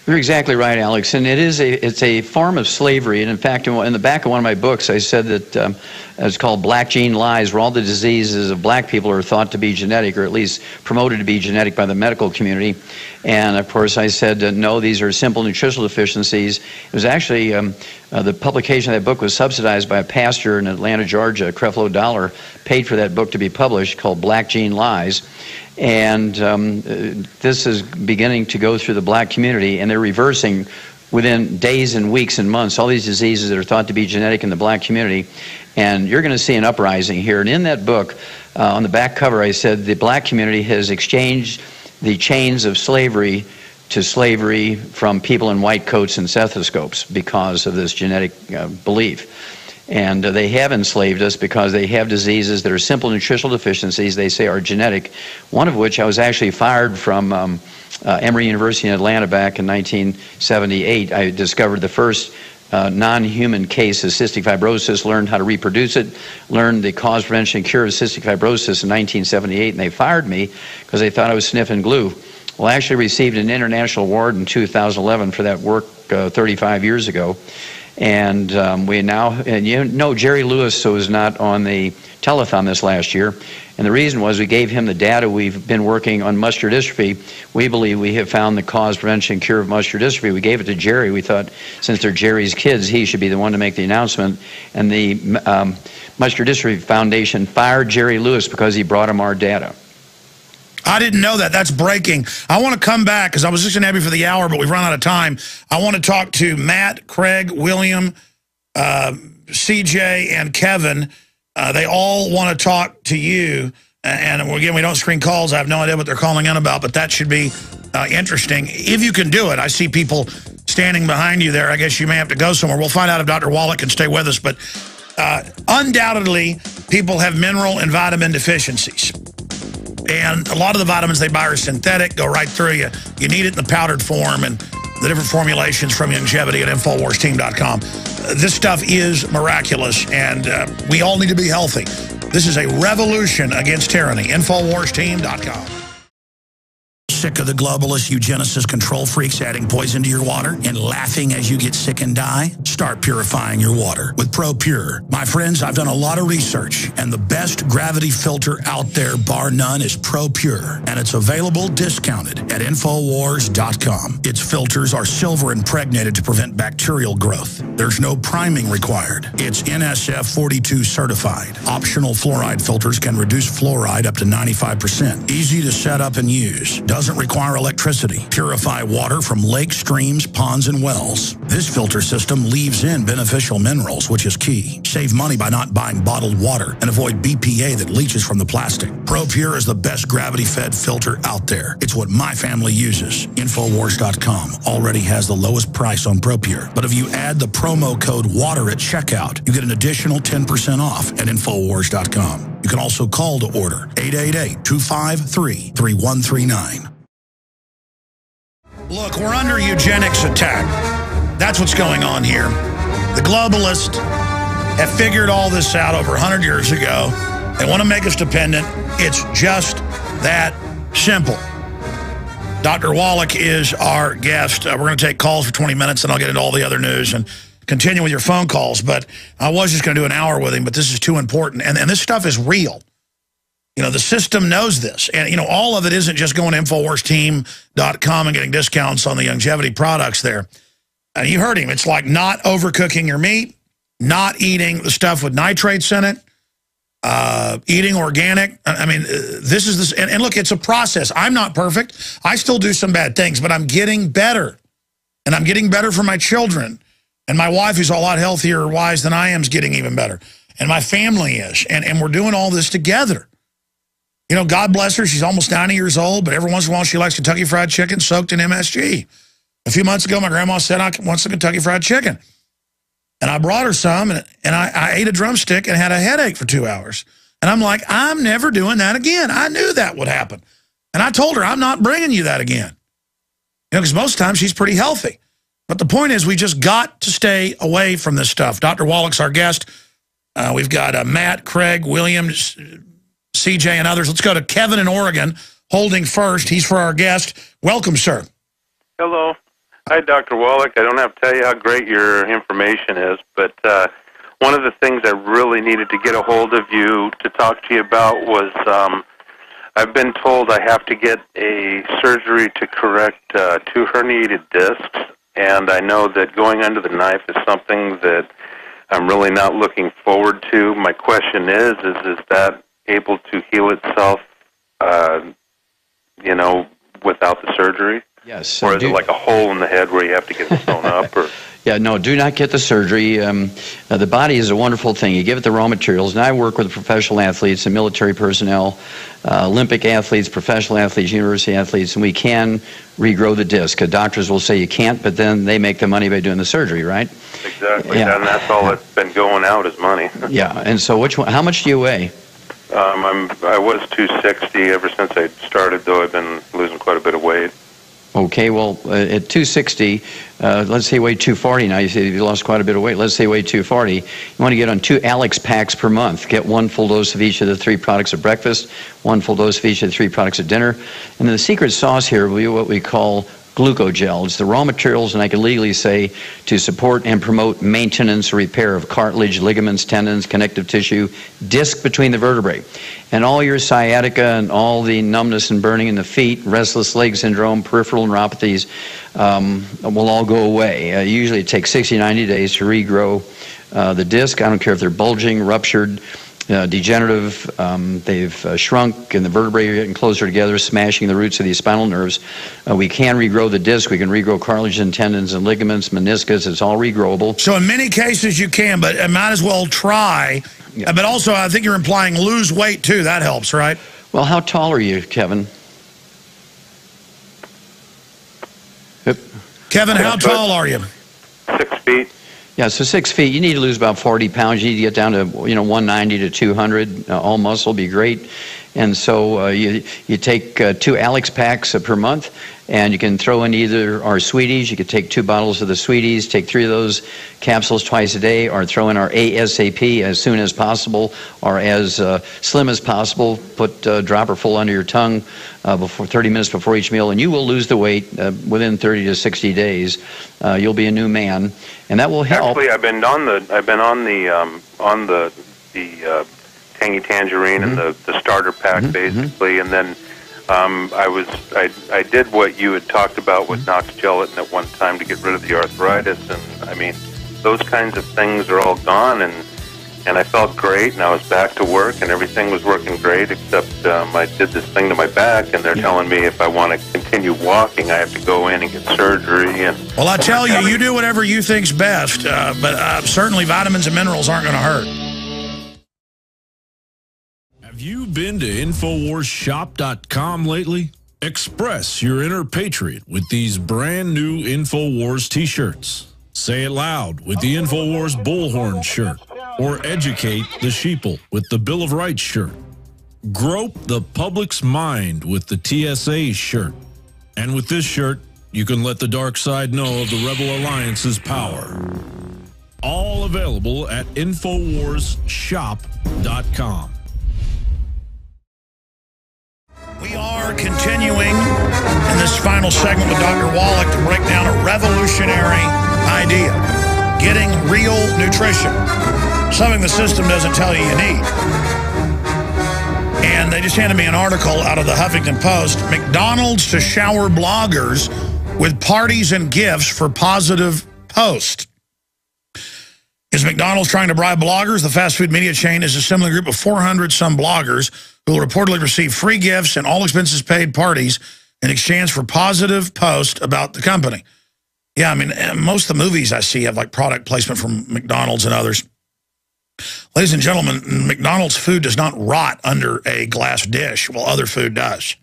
You're exactly right, Alex, and it's a form of slavery. And in fact, in the back of one of my books, I said that it's called Black Gene Lies, where all the diseases of black people are thought to be genetic, or at least promoted to be genetic by the medical community. And of course, I said, no, these are simple nutritional deficiencies. It was actually the publication of that book was subsidized by a pastor in Atlanta, Georgia. Creflo Dollar paid for that book to be published, called Black Gene Lies. And this is beginning to go through the black community, and they're reversing within days and weeks and months all these diseases that are thought to be genetic in the black community. And you're going to see an uprising here. And in that book, on the back cover, I said the black community has exchanged the chains of slavery to slavery from people in white coats and stethoscopes because of this genetic belief. And they have enslaved us because they have diseases that are simple nutritional deficiencies they say are genetic, one of which I was actually fired from Emory University in Atlanta back in 1978. I discovered the first non-human case of cystic fibrosis, learned how to reproduce it, learned the cause, prevention, and cure of cystic fibrosis in 1978, and they fired me because they thought I was sniffing glue. Well, I actually received an international award in 2011 for that work 35 years ago. And we now, and you know, Jerry Lewis was not on the telethon this last year. And the reason was we gave him the data. We've been working on muscular dystrophy. We believe we have found the cause, prevention, and cure of muscular dystrophy. We gave it to Jerry. We thought since they're Jerry's kids, he should be the one to make the announcement. And the Muscular Dystrophy Foundation fired Jerry Lewis because he brought him our data. I didn't know that. That's breaking. I want to come back because I was just going to have you for the hour, but we've run out of time. I want to talk to Matt, Craig, William, CJ, and Kevin. They all want to talk to you. And again, we don't screen calls. I have no idea what they're calling in about, but that should be interesting. If you can do it, I see people standing behind you there. I guess you may have to go somewhere. We'll find out if Dr. Wallach can stay with us. But undoubtedly, people have mineral and vitamin deficiencies. And a lot of the vitamins they buy are synthetic, go right through you. You need it in the powdered form, and the different formulations from Longevity at InfoWarsTeam.com. This stuff is miraculous, and we all need to be healthy. This is a revolution against tyranny. InfoWarsTeam.com. Sick of the globalist eugenicist control freaks adding poison to your water and laughing as you get sick and die? Start purifying your water with ProPure. My friends, I've done a lot of research, and the best gravity filter out there, bar none, is ProPure, and it's available discounted at InfoWars.com. Its filters are silver impregnated to prevent bacterial growth. There's no priming required. It's NSF 42 certified. Optional fluoride filters can reduce fluoride up to 95%. Easy to set up and use. Doesn't require electricity. Purify water from lakes, streams, ponds, and wells. This filter system leaves in beneficial minerals, which is key. Save money by not buying bottled water and avoid BPA that leaches from the plastic. ProPure is the best gravity-fed filter out there. It's what my family uses. InfoWars.com already has the lowest price on ProPure. But if you add the promo code WATER at checkout, you get an additional 10% off at InfoWars.com. You can also call to order 888-253-3139. Look, we're under eugenics attack. That's what's going on here. The globalists have figured all this out over 100 years ago. They want to make us dependent. It's just that simple. Dr. Wallach is our guest. We're going to take calls for 20 minutes, and I'll get into all the other news and continue with your phone calls. But I was just going to do an hour with him, but this is too important. And this stuff is real. You know, the system knows this. And, you know, all of it isn't just going to InfoWarsTeam.com and getting discounts on the longevity products there. You heard him. It's like not overcooking your meat, not eating the stuff with nitrates in it, eating organic. I mean, this is this. And look, it's a process. I'm not perfect. I still do some bad things, but I'm getting better. And I'm getting better for my children. And my wife, who's a lot healthier wise than I am, is getting even better. And my family is. And we're doing all this together. You know, God bless her. She's almost 90 years old, but every once in a while she likes Kentucky Fried Chicken soaked in MSG. A few months ago, my grandma said, I want some Kentucky Fried Chicken. And I brought her some, and I ate a drumstick and had a headache for 2 hours. And I'm like, I'm never doing that again. I knew that would happen. And I told her, I'm not bringing you that again. You know, because most times she's pretty healthy. But the point is, we just got to stay away from this stuff. Dr. Wallach's our guest. We've got Matt, Craig, William, CJ, and others. Let's go to Kevin in Oregon, holding first. He's for our guest. Welcome, sir. Hello. Hi, Dr. Wallach. I don't have to tell you how great your information is, but one of the things I really needed to get a hold of you to talk to you about was I've been told I have to get a surgery to correct 2 herniated discs, and I know that going under the knife is something that I'm really not looking forward to. My question is that able to heal itself, you know, without the surgery? Yes. Or is it like a hole in the head where you have to get it sewn up? Or? Yeah, no, do not get the surgery. The body is a wonderful thing. You give it the raw materials. And I work with professional athletes and military personnel, Olympic athletes, professional athletes, university athletes, and we can regrow the disc. Doctors will say you can't, but then they make the money by doing the surgery, right? Exactly. Yeah. And that's all that's been going out is money. Yeah, and so how much do you weigh? I was 260 ever since I started, though I've been losing quite a bit of weight. Okay, well, at 260, let's say you weigh 240 now. You say you lost quite a bit of weight. Let's say you weigh 240. You want to get on 2 Alex packs per month. Get 1 full dose of each of the 3 products at breakfast, 1 full dose of each of the 3 products at dinner. And then the secret sauce here will be what we call glucogel. It's the raw materials, and I can legally say, to support and promote maintenance or repair of cartilage, ligaments, tendons, connective tissue, disc between the vertebrae. And all your sciatica and all the numbness and burning in the feet, restless leg syndrome, peripheral neuropathies will all go away. Usually it takes 60, 90 days to regrow the disc. I don't care if they're bulging, ruptured, degenerative, they've shrunk, and the vertebrae are getting closer together, smashing the roots of these spinal nerves. We can regrow the disc. We can regrow cartilage and tendons and ligaments, meniscus. It's all regrowable. So in many cases you can, but I might as well try. Yeah. But also, I think you're implying lose weight, too. That helps, right? Well, how tall are you, Kevin? Kevin, how tall are you? 6 feet. Yeah, so 6 feet, you need to lose about 40 pounds. You need to get down to, 190 to 200. All muscle would be great. And so you take 2 Alex packs per month, and you can throw in either our Sweeties. You could take 2 bottles of the Sweeties, take 3 of those capsules twice a day, or throw in our ASAP as soon as possible, or as slim as possible. Put a dropper full under your tongue before 30 minutes before each meal, and you will lose the weight within 30 to 60 days. You'll be a new man, and that will help. Actually, I've been on the Tangy Tangerine and the starter pack basically, and then I did what you had talked about with Knox Gelatin at one time to get rid of the arthritis, and I mean those kinds of things are all gone, and I felt great, and I was back to work, and everything was working great, except I did this thing to my back, and they're telling me if I want to continue walking, I have to go in and get surgery. And well, I tell you, you do whatever you think's best, but certainly vitamins and minerals aren't going to hurt. Have you been to InfoWarsShop.com lately? Express your inner patriot with these brand new InfoWars t-shirts. Say it loud with the InfoWars Bullhorn shirt, or educate the sheeple with the Bill of Rights shirt. Grope the public's mind with the TSA shirt. And with this shirt, you can let the dark side know of the Rebel Alliance's power. All available at InfoWarsShop.com. We are continuing in this final segment with Dr. Wallach to break down a revolutionary idea, getting real nutrition, something the system doesn't tell you you need. And they just handed me an article out of the Huffington Post. McDonald's to shower bloggers with parties and gifts for positive post. Is McDonald's trying to bribe bloggers? The fast food media chain is assembling a group of 400-some bloggers who will reportedly receive free gifts and all expenses paid parties in exchange for positive posts about the company. Yeah, I mean, most of the movies I see have like product placement from McDonald's and others. Ladies and gentlemen, McDonald's food does not rot under a glass dish, while other food does.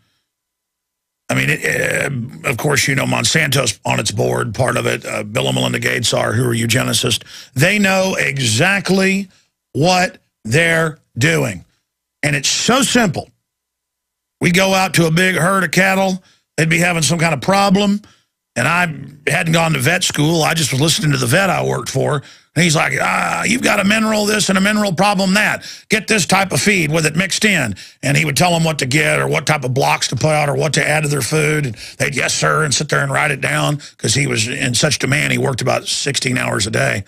I mean, of course, you know, Monsanto's on its board, part of it. Bill and Melinda Gates are, who are eugenicists. They know exactly what they're doing. And it's so simple. We go out to a big herd of cattle. They'd be having some kind of problem. And I hadn't gone to vet school. I just was listening to the vet I worked for. And he's like, you've got a mineral this and a mineral problem that. Get this type of feed with it mixed in. And he would tell them what to get or what type of blocks to put out or what to add to their food. And they'd, yes, sir, and sit there and write it down because he was in such demand. He worked about 16 hours a day.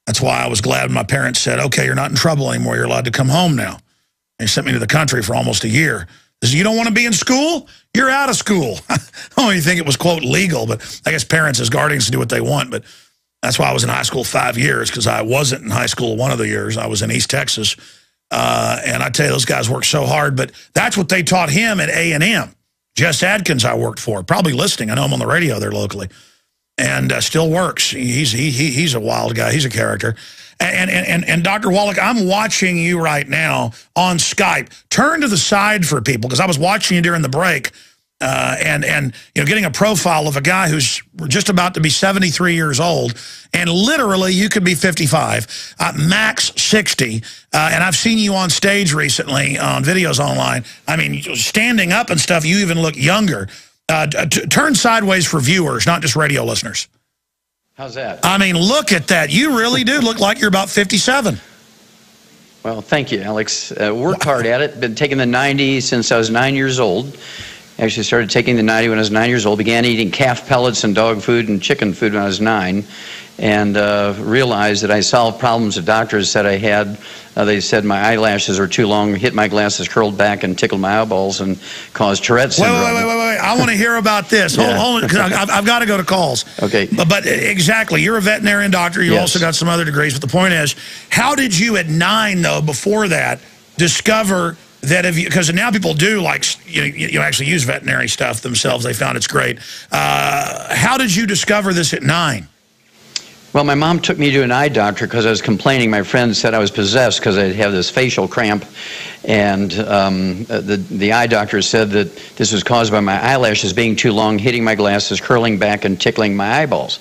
That's why I was glad when my parents said, okay, you're not in trouble anymore. You're allowed to come home now. And he sent me to the country for almost a year. He said, you don't want to be in school? You're out of school. I don't even think it was, quote, legal, but I guess parents as guardians do what they want. But that's why I was in high school 5 years, because I wasn't in high school one of the years. I was in East Texas. And I tell you, those guys worked so hard. But that's what they taught him at A&M. Jess Adkins I worked for, probably listening. I know him on the radio there locally. And still works. He's a wild guy. He's a character. And Dr. Wallach, I'm watching you right now on Skype. Turn to the side for people, because I was watching you during the break. And you know, getting a profile of a guy who's just about to be 73 years old, and literally you could be 55, max 60. And I've seen you on stage recently on videos online. I mean, standing up and stuff, you even look younger. Turn sideways for viewers, not just radio listeners. How's that? I mean, look at that. You really do look like you're about 57. Well, thank you, Alex. Worked hard at it. Been taking the 90 since I was 9 years old. Actually started taking the 90 when I was 9 years old. Began eating calf pellets and dog food and chicken food when I was 9. And realized that I solved problems that doctors said I had. They said my eyelashes were too long, hit my glasses, curled back, and tickled my eyeballs, and caused Tourette's syndrome. Wait. I want to hear about this. Yeah. Hold on, because I've got to go to calls. Okay. But exactly, you're a veterinarian doctor. You also got some other degrees. But the point is, how did you at 9, though, before that, discover that if you, because now people do like, you actually use veterinary stuff themselves. They found it's great. How did you discover this at 9? Well, my mom took me to an eye doctor because I was complaining. My friend said I was possessed because I'd have this facial cramp. And the eye doctor said that this was caused by my eyelashes being too long, hitting my glasses, curling back, and tickling my eyeballs.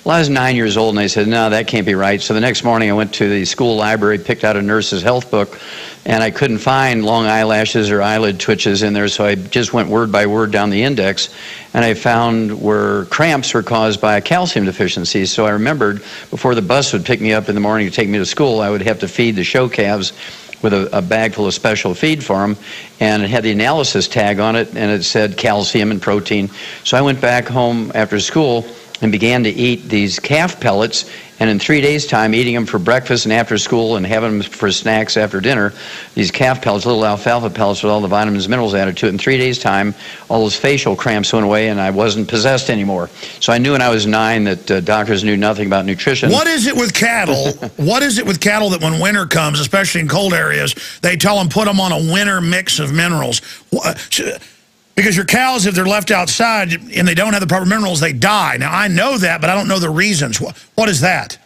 Well, I was 9 years old, and I said, no, that can't be right. So the next morning I went to the school library, picked out a nurse's health book, and I couldn't find long eyelashes or eyelid twitches in there, so I just went word by word down the index, and I found where cramps were caused by a calcium deficiency. So I remembered before the bus would pick me up in the morning to take me to school, I would have to feed the show calves with a bag full of special feed for them, and it had the analysis tag on it, and it said calcium and protein. So I went back home after school and began to eat these calf pellets, and in 3 days' time, eating them for breakfast and after school and having them for snacks after dinner, these calf pellets, little alfalfa pellets with all the vitamins and minerals added to it. In 3 days' time, all those facial cramps went away, and I wasn't possessed anymore. So I knew when I was 9 that doctors knew nothing about nutrition. What is it with cattle? What is it with cattle that when winter comes, especially in cold areas, they tell them put them on a winter mix of minerals? Because your cows, if they're left outside and they don't have the proper minerals, they die. Now, I know that, but I don't know the reasons. What is that?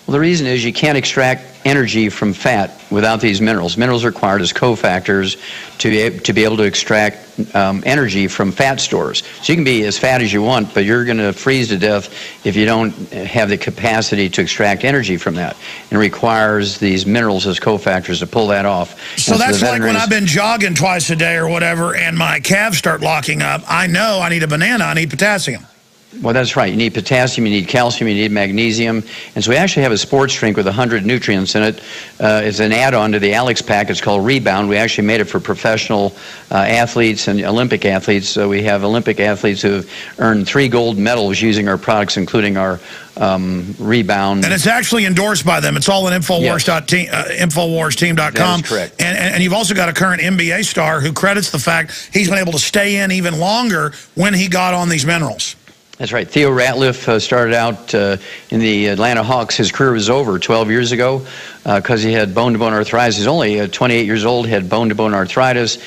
Well, the reason is you can't extract energy from fat without these minerals. Minerals are required as cofactors to be able to extract energy from fat stores. So you can be as fat as you want, but you're going to freeze to death if you don't have the capacity to extract energy from that. And it requires these minerals as cofactors to pull that off. So that's like when I've been jogging twice a day or whatever, and my calves start locking up. I know I need a banana. I need potassium. Well, that's right. You need potassium, you need calcium, you need magnesium. And so we actually have a sports drink with 100 nutrients in it. It's an add-on to the Alex Pack. It's called Rebound. We actually made it for professional athletes and Olympic athletes. So we have Olympic athletes who have earned 3 gold medals using our products, including our Rebound. And it's actually endorsed by them. It's all on InfoWarsteam.com. That is correct. And you've also got a current NBA star who credits the fact he's been able to stay in even longer when he got on these minerals. That's right. Theo Ratliff started out in the Atlanta Hawks. His career was over 12 years ago because he had bone-to-bone arthritis. He's only 28 years old, had bone-to-bone arthritis.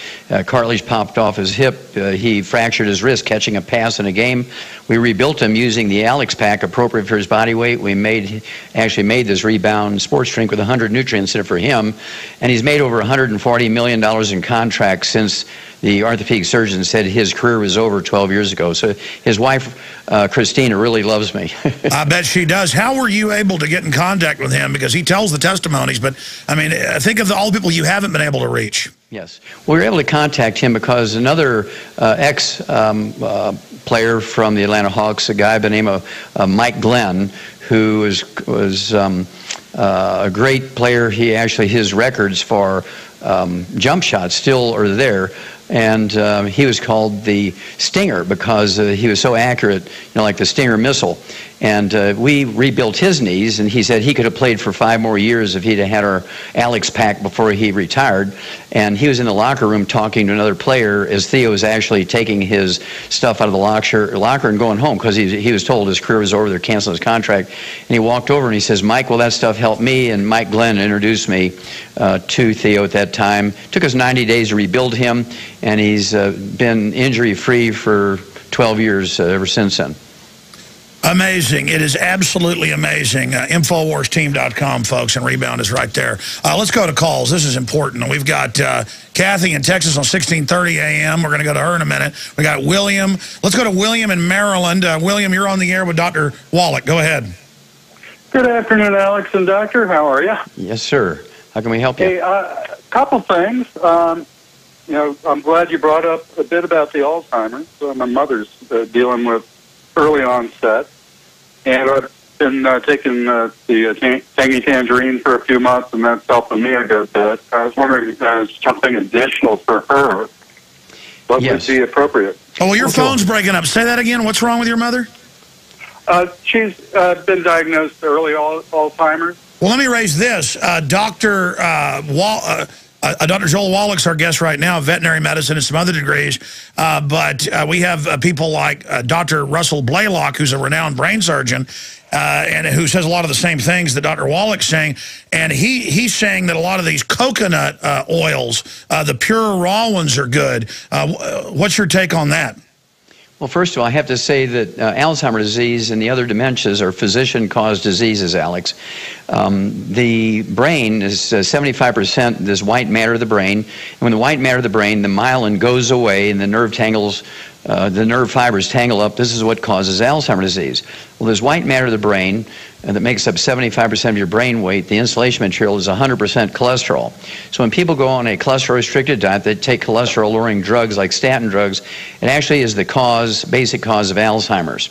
Cartilage popped off his hip. He fractured his wrist catching a pass in a game. We rebuilt him using the Alex Pack, appropriate for his body weight. We actually made this Rebound sports drink with 100 nutrients in it for him. And he's made over $140 million in contracts since the orthopedic surgeon said his career was over 12 years ago. So his wife, Christina, really loves me. I bet she does. How were you able to get in contact with him? Because he tells the testimonies, but, I mean, think of all the people you haven't been able to reach. Yes. We were able to contact him because another ex-player from the Atlanta Hawks, a guy by the name of Mike Glenn, who was a great player. His records for jump shots still are there. And he was called the Stinger because he was so accurate, like the Stinger missile. And we rebuilt his knees, and he said he could have played for 5 more years if he'd have had our Alex Pack before he retired. And he was in the locker room talking to another player as Theo was actually taking his stuff out of the locker and going home because he was told his career was over, they're canceling his contract. And he walked over and he says, "Mike, well, that stuff helped me." And Mike Glenn introduced me to Theo at that time. It took us 90 days to rebuild him, and he's been injury-free for 12 years ever since then. Amazing. It is absolutely amazing. InfoWarsTeam.com, folks, and Rebound is right there. Let's go to calls. This is important. We've got Kathy in Texas on 1630 AM. We're going to go to her in a minute. We got William. Let's go to William in Maryland. William, you're on the air with Dr. Wallach. Go ahead. Good afternoon, Alex and Doctor. How are you? Yes, sir. How can we help you? Hey, couple things. I'm glad you brought up a bit about the Alzheimer's. My mother's dealing with early onset, and I've been taking the tangy tangerine for a few months, and that's helping me a good bit. I was wondering if there's something additional for her. What would be appropriate? Oh, well, your phone's breaking up. Say that again. What's wrong with your mother? She's been diagnosed early Alzheimer's. Well, let me raise this. Dr. Joel Wallach's our guest right now, veterinary medicine and some other degrees. But we have people like Dr. Russell Blaylock, who's a renowned brain surgeon, and who says a lot of the same things that Dr. Wallach's saying. And he's saying that a lot of these coconut oils, the pure raw ones, are good. What's your take on that? Well, first of all, I have to say that Alzheimer's disease and the other dementias are physician-caused diseases, Alex. The brain is 75% this white matter of the brain. And when the white matter of the brain, the myelin goes away and the nerve fibers tangle up, this is what causes Alzheimer's disease. Well, there's white matter of the brain that makes up 75% of your brain weight. The insulation material is 100% cholesterol. So when people go on a cholesterol-restricted diet, they take cholesterol-lowering drugs like statin drugs, it actually is the basic cause of Alzheimer's.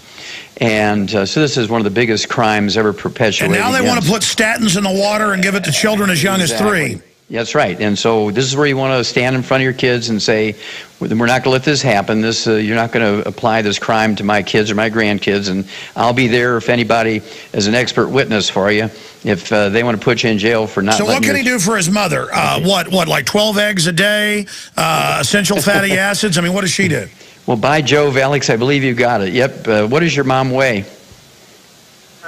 And so this is one of the biggest crimes ever perpetuated. And now they want to put statins in the water and give it to children as young as 3. That's right. And so this is where you want to stand in front of your kids and say, we're not going to let this happen. You're not going to apply this crime to my kids or my grandkids. And I'll be there if anybody is an expert witness for you if they want to put you in jail for not So what can he do for his mother? What, like 12 eggs a day, essential fatty acids? I mean, what does she do? Well, by Jove, Alex, I believe you got it. Yep. What does your mom weigh?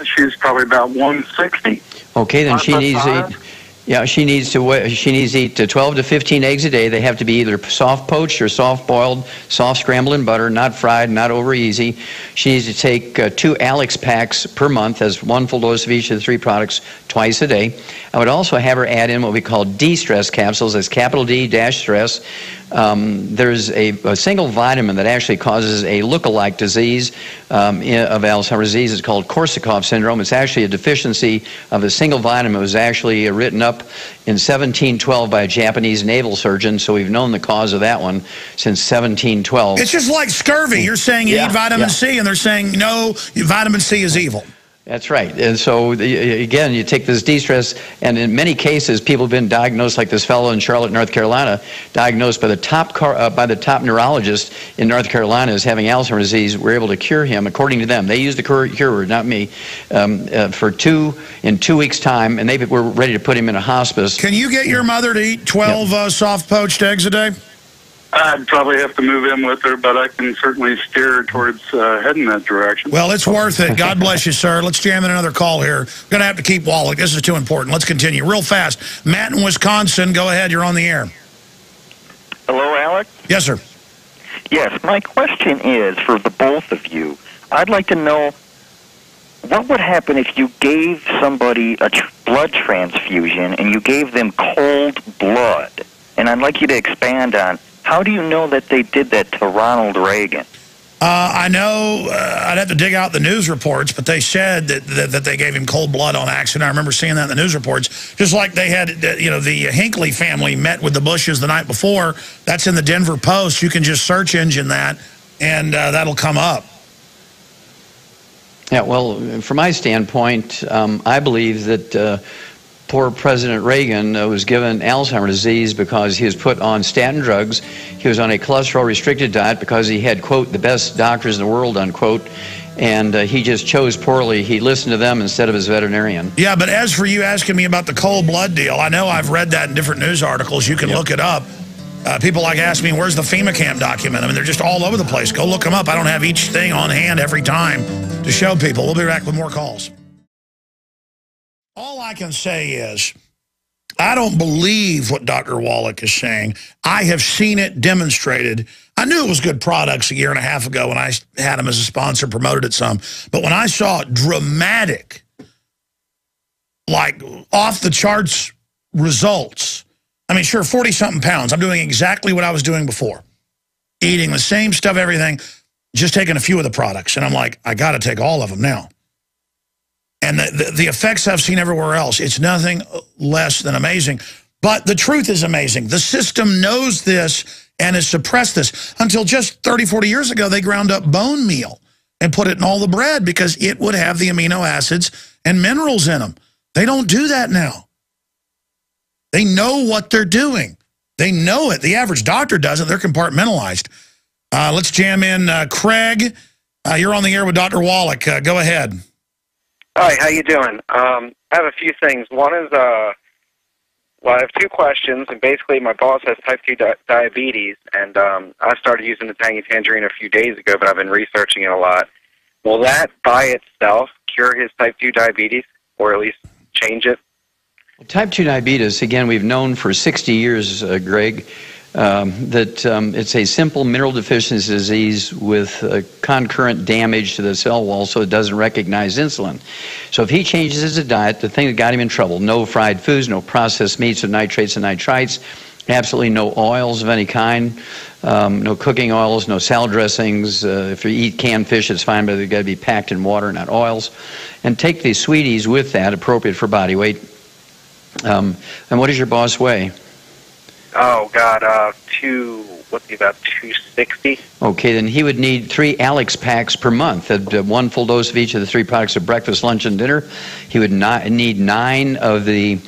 She's probably about 160. Okay, then she needs to eat. Yeah, she needs to eat 12 to 15 eggs a day. They have to be either soft poached or soft boiled, soft scrambled in butter, not fried, not over easy. She needs to take 2 Alex packs per month, as 1 full dose of each of the 3 products twice a day. I would also have her add in what we call D-stress capsules. That's capital D-stress. there's a single vitamin that actually causes a look-alike disease of Alzheimer's disease. It's called Korsakoff syndrome. It's actually a deficiency of a single vitamin. It was actually written up in 1712 by a Japanese naval surgeon, so we've known the cause of that one since 1712. It's just like scurvy. You're saying you need vitamin C, and they're saying, no, vitamin C is evil. That's right. And so, again, you take this de-stress, and in many cases, people have been diagnosed, like this fellow in Charlotte, North Carolina, diagnosed by the top neurologist in North Carolina as having Alzheimer's disease. We're able to cure him, according to them. They used the cure word, not me, in 2 weeks' time, and they were ready to put him in a hospice. Can you get your mother to eat 12 soft poached eggs a day? I'd probably have to move in with her, but I can certainly steer her towards heading that direction. Well, it's worth it. God bless you, sir. Let's jam in another call here. We're going to have to keep Wallach. This is too important. Let's continue real fast. Matt in Wisconsin, go ahead. You're on the air. Hello, Alex? Yes, sir. Yes, my question is for the both of you. I'd like to know what would happen if you gave somebody a blood transfusion and you gave them cold blood? And I'd like you to expand on, how do you know that they did that to Ronald Reagan? I know I'd have to dig out the news reports, but they said that they gave him cold blood on accident. I remember seeing that in the news reports. Just like they had, the Hinckley family met with the Bushes the night before. That's in the Denver Post. You can just search engine that, and that'll come up. Yeah, well, from my standpoint, I believe that poor President Reagan was given Alzheimer's disease because he was put on statin drugs. He was on a cholesterol-restricted diet because he had, quote, the best doctors in the world, unquote, and he just chose poorly. He listened to them instead of his veterinarian. Yeah, but as for you asking me about the cold blood deal, I know I've read that in different news articles. You can look it up. People like ask me, where's the FEMA camp document? I mean, they're just all over the place. Go look them up. I don't have each thing on hand every time to show people. We'll be back with more calls. All I can say is, I don't believe what Dr. Wallach is saying. I have seen it demonstrated. I knew it was good products a year and a half ago when I had them as a sponsor, promoted it some. But when I saw dramatic, like off-the-charts results, I mean, sure, 40-something pounds. I'm doing exactly what I was doing before. Eating the same stuff, everything, just taking a few of the products. And I'm like, I got to take all of them now. And the effects I've seen everywhere else, it's nothing less than amazing. But the truth is amazing. The system knows this and has suppressed this. Until just 30, 40 years ago, they ground up bone meal and put it in all the bread because it would have the amino acids and minerals in them. They don't do that now. They know what they're doing. They know it. The average doctor doesn't. They're compartmentalized. Let's jam in Craig. You're on the air with Dr. Wallach. Go ahead. Hi, how you doing? I have a few things. One is, well, I have two questions, and basically my boss has type 2 diabetes, and I started using the Tangy Tangerine a few days ago, but I've been researching it a lot. Will that by itself cure his type 2 diabetes, or at least change it? Type 2 diabetes, again, we've known for 60 years, Greg, that it's a simple mineral deficiency disease with concurrent damage to the cell wall so it doesn't recognize insulin. So if he changes his diet, the thing that got him in trouble, no fried foods, no processed meats with nitrates and nitrites, absolutely no oils of any kind, no cooking oils, no salad dressings. If you eat canned fish, it's fine, but they've got to be packed in water, not oils. And take these sweeties with that, appropriate for body weight. And what does your boss weigh? Oh, God, about 260. Okay, then he would need 3 Alex packs per month, one full dose of each of the 3 products of breakfast, lunch, and dinner. He would need 9 of the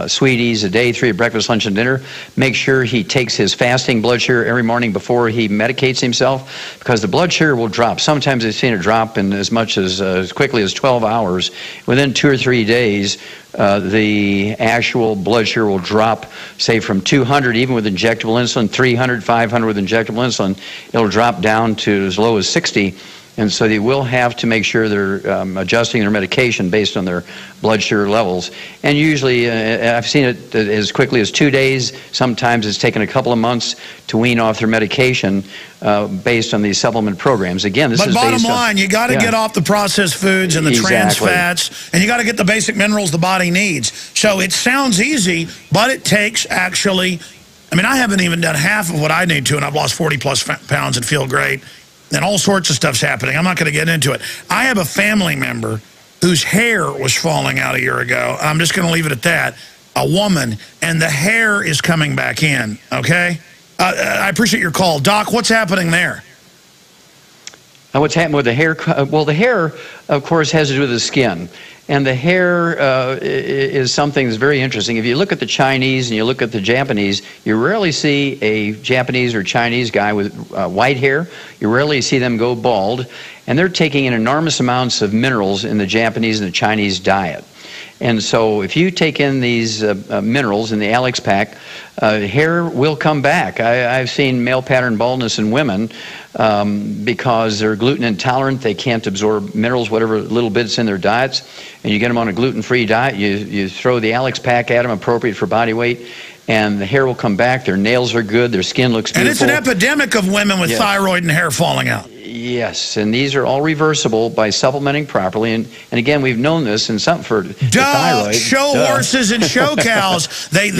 sweeties a day, 3 at breakfast, lunch, and dinner. Make sure he takes his fasting blood sugar every morning before he medicates himself, because the blood sugar will drop. Sometimes I've seen it drop in as much as quickly as 12 hours. Within 2 or 3 days, the actual blood sugar will drop, say, from 200, even with injectable insulin, 300, 500 with injectable insulin. It'll drop down to as low as 60. And so they will have to make sure they're adjusting their medication based on their blood sugar levels. And usually, I've seen it as quickly as 2 days. Sometimes it's taken a couple of months to wean off their medication based on these supplement programs. Again, this is based on... But bottom line, you got to get off the processed foods and the trans fats, and you got to get the basic minerals the body needs. So it sounds easy, but it takes actually I mean, I haven't even done half of what I need to, and I've lost 40-plus pounds and feel great. And all sorts of stuff's happening. I'm not going to get into it. I have a family member whose hair was falling out a year ago. I'm just going to leave it at that. A woman, and the hair is coming back in, okay? I appreciate your call. Doc, what's happening there? What's happening with the hair? Well, the hair, of course, has to do with the skin. And the hair is something that's very interesting. If you look at the Chinese and you look at the Japanese, you rarely see a Japanese or Chinese guy with white hair. You rarely see them go bald. And they're taking in enormous amounts of minerals in the Japanese and the Chinese diet. And so if you take in these minerals in the Alex pack, hair will come back. I've seen male pattern baldness in women because they're gluten intolerant. They can't absorb minerals, whatever little bits in their diets. And you get them on a gluten-free diet. You throw the Alex pack at them, appropriate for body weight, and the hair will come back. Their nails are good. Their skin looks beautiful. And it's an epidemic of women with thyroid and hair falling out. Yes, and these are all reversible by supplementing properly. And again, we've known this in something for the thyroid. Show horses and show cows, they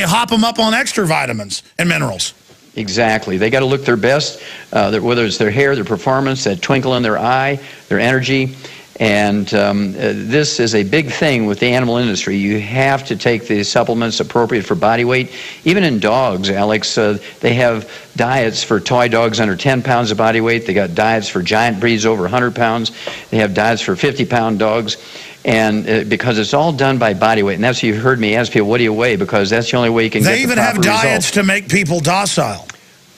hop them up on extra vitamins and minerals. Exactly. They got to look their best, whether it's their hair, their performance, that twinkle in their eye, their energy. And this is a big thing with the animal industry. You have to take the supplements appropriate for body weight. Even in dogs, Alex, they have diets for toy dogs under 10 pounds of body weight. They got diets for giant breeds over 100 pounds. They have diets for 50-pound dogs. And because it's all done by body weight. And that's what you heard me ask people, what do you weigh? Because that's the only way you can get the proper They even have diets results. to make people docile.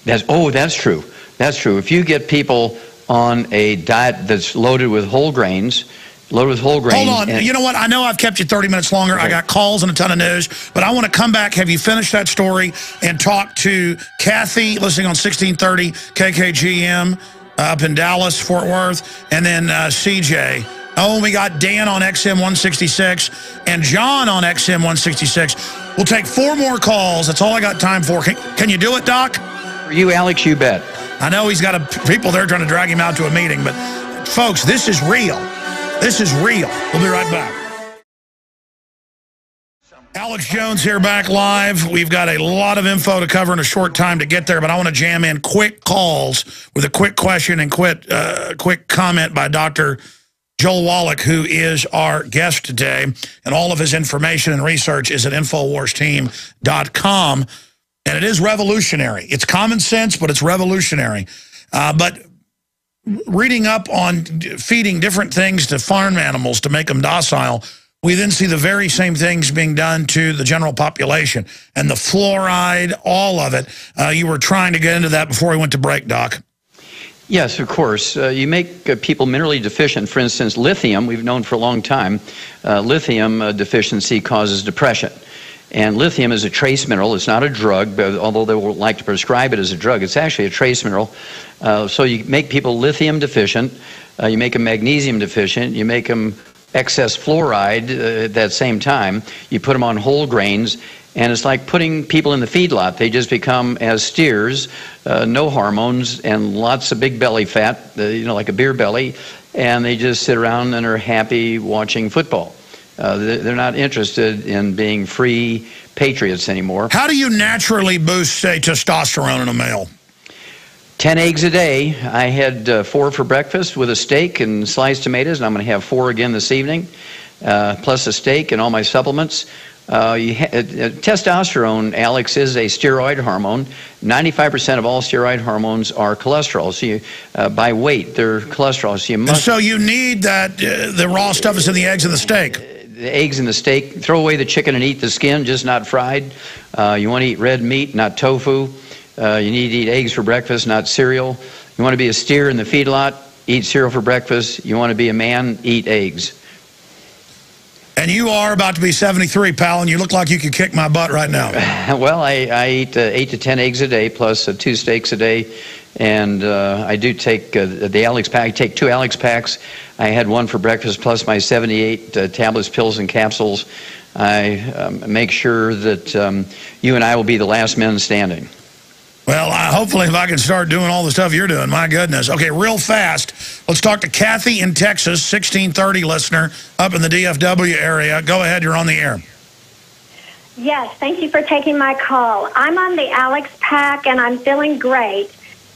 That's true. That's true. If you get people on a diet that's loaded with whole grains. Hold on. You know what? I know I've kept you 30 minutes longer. Okay. I got calls and a ton of news, but I want to come back. Have you finished that story and talk to Kathy, listening on 1630 KKGM up in Dallas, Fort Worth, and then CJ. Oh, we got Dan on XM 166 and John on XM 166. We'll take 4 more calls. That's all I got time for. Can you do it, Doc? For you, Alex, you bet. I know he's got people there trying to drag him out to a meeting, but folks, this is real. This is real. We'll be right back. Alex Jones here, back live. We've got a lot of info to cover in a short time to get there, but I want to jam in quick calls with a quick question and quick comment by Dr. Joel Wallach, who is our guest today, and all of his information and research is at InfoWarsTeam.com. And it is revolutionary. It's common sense, but it's revolutionary. But reading up on feeding different things to farm animals to make them docile, we then see the very same things being done to the general population. And the fluoride, all of it. You were trying to get into that before we went to break, Doc. Yes, of course. You make people minerally deficient. For instance, lithium, we've known for a long time, lithium deficiency causes depression. And lithium is a trace mineral. It's not a drug, but although they will like to prescribe it as a drug, it's actually a trace mineral. So you make people lithium deficient, you make them magnesium deficient, you make them excess fluoride at that same time, you put them on whole grains, and it's like putting people in the feedlot. They just become as steers, no hormones, and lots of big belly fat, like a beer belly, and they just sit around and are happy watching football. They're not interested in being free patriots anymore. How do you naturally boost, say, testosterone in a male? 10 eggs a day. I had 4 for breakfast with a steak and sliced tomatoes, and I'm going to have 4 again this evening, plus a steak and all my supplements. Testosterone, Alex, is a steroid hormone. 95% of all steroid hormones are cholesterol. So you, by weight, they're cholesterol. So you must. So you need that. The raw stuff is in the eggs and the steak. The eggs and the steak. Throw away the chicken and eat the skin, just not fried. You want to eat red meat, not tofu. You need to eat eggs for breakfast, not cereal. You want to be a steer in the feedlot, eat cereal for breakfast. You want to be a man, eat eggs. And you are about to be 73, pal, and you look like you could kick my butt right now. Well, I eat 8 to 10 eggs a day, plus 2 steaks a day. And I do take the Alex pack. I take 2 Alex packs. I had 1 for breakfast, plus my 78 tablets, pills, and capsules. I make sure that you and I will be the last men standing. Well, hopefully if I can start doing all the stuff you're doing, my goodness. Okay, real fast, let's talk to Kathy in Texas, 1630 listener, up in the DFW area. Go ahead, you're on the air. Yes, thank you for taking my call. I'm on the Alex Pack, and I'm feeling great.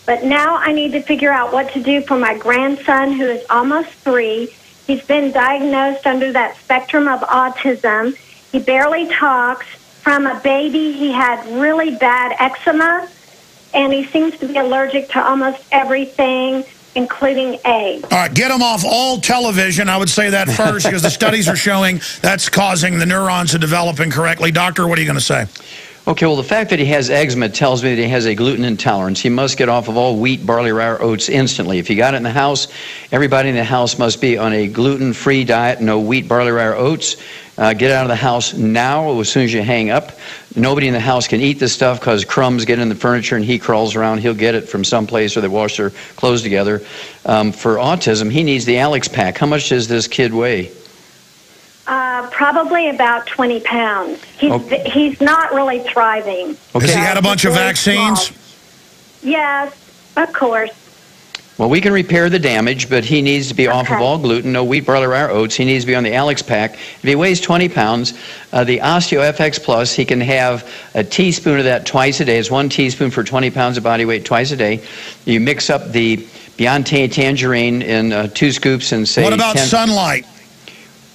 But now I need to figure out what to do for my grandson, who is almost 3. He's been diagnosed under that spectrum of autism. He barely talks. From a baby, he had really bad eczema, and he seems to be allergic to almost everything, including eggs. All right, get him off all television. I would say that first, because the studies are showing that's causing the neurons to develop incorrectly. Doctor, what are you going to say? Okay, well, the fact that he has eczema tells me that he has a gluten intolerance. He must get off of all wheat, barley, rye, oats instantly. If you got it in the house, everybody in the house must be on a gluten-free diet, no wheat, barley, rye, oats. Get it out of the house now as soon as you hang up. Nobody in the house can eat this stuff because crumbs get in the furniture and he crawls around. He'll get it from someplace, or they wash their clothes together. For autism, he needs the Alex Pack. How much does this kid weigh? Probably about 20 pounds. He's not really thriving. Okay. Has he had a bunch of vaccines? Small. Yes, of course. Well, we can repair the damage, but he needs to be off of all gluten, no wheat, barley, rye, or oats. He needs to be on the Alex Pack. If he weighs 20 pounds, the OsteoFX Plus, he can have a teaspoon of that twice a day. It's 1 teaspoon for 20 pounds of body weight twice a day. You mix up the Beyond Tangerine in 2 scoops and say... What about sunlight?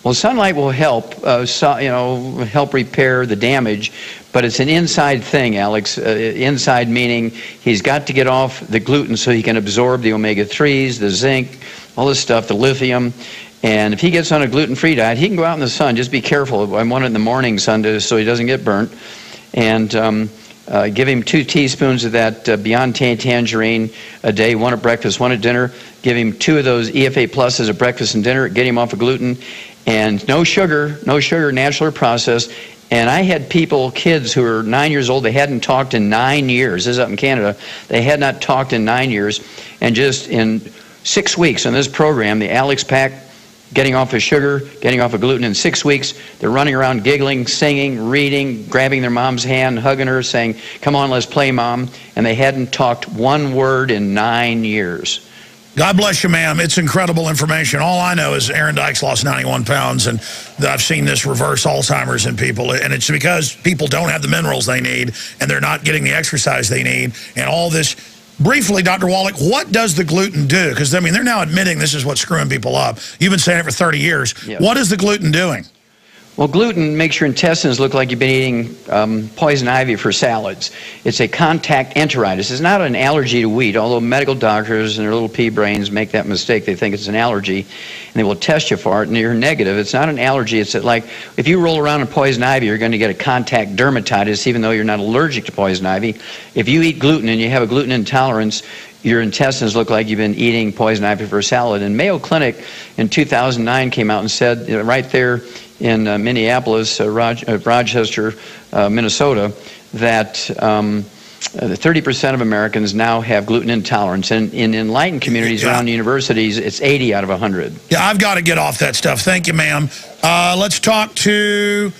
Well, sunlight will help, help repair the damage, but it's an inside thing, Alex. Inside meaning he's got to get off the gluten so he can absorb the omega-3s, the zinc, all this stuff, the lithium. And if he gets on a gluten-free diet, he can go out in the sun. Just be careful. I want it in the morning sun so he doesn't get burnt. And give him 2 teaspoons of that Beyond Tangerine a day, 1 at breakfast, 1 at dinner. Give him 2 of those EFA Pluses at breakfast and dinner. Get him off of gluten. And no sugar, natural or processed. And I had kids who were 9 years old, they hadn't talked in 9 years. This is up in Canada. They had not talked in 9 years. And just in 6 weeks on this program, the Alex Pack, getting off of sugar, getting off of gluten, in 6 weeks, they're running around giggling, singing, reading, grabbing their mom's hand, hugging her, saying, "Come on, let's play, Mom." And they hadn't talked 1 word in 9 years. God bless you, ma'am. It's incredible information. All I know is Aaron Dykes lost 91 pounds, and I've seen this reverse Alzheimer's in people. And it's because people don't have the minerals they need, and they're not getting the exercise they need, and all this. Briefly, Dr. Wallach, what does the gluten do? Because, I mean, they're now admitting this is what's screwing people up. You've been saying it for 30 years. Yep. What is the gluten doing? Well, gluten makes your intestines look like you've been eating poison ivy for salads. It's a contact enteritis. It's not an allergy to wheat, although medical doctors and their little pea brains make that mistake. They think it's an allergy, and they will test you for it, and you're negative. It's not an allergy. It's like if you roll around in poison ivy, you're going to get a contact dermatitis, even though you're not allergic to poison ivy. If you eat gluten and you have a gluten intolerance, your intestines look like you've been eating poison ivy for a salad. And Mayo Clinic in 2009 came out and said right there in Minneapolis, Rochester, Minnesota, that 30% of Americans now have gluten intolerance. And in enlightened communities around universities, it's 80 out of 100. Yeah, I've got to get off that stuff. Thank you, ma'am. Let's talk to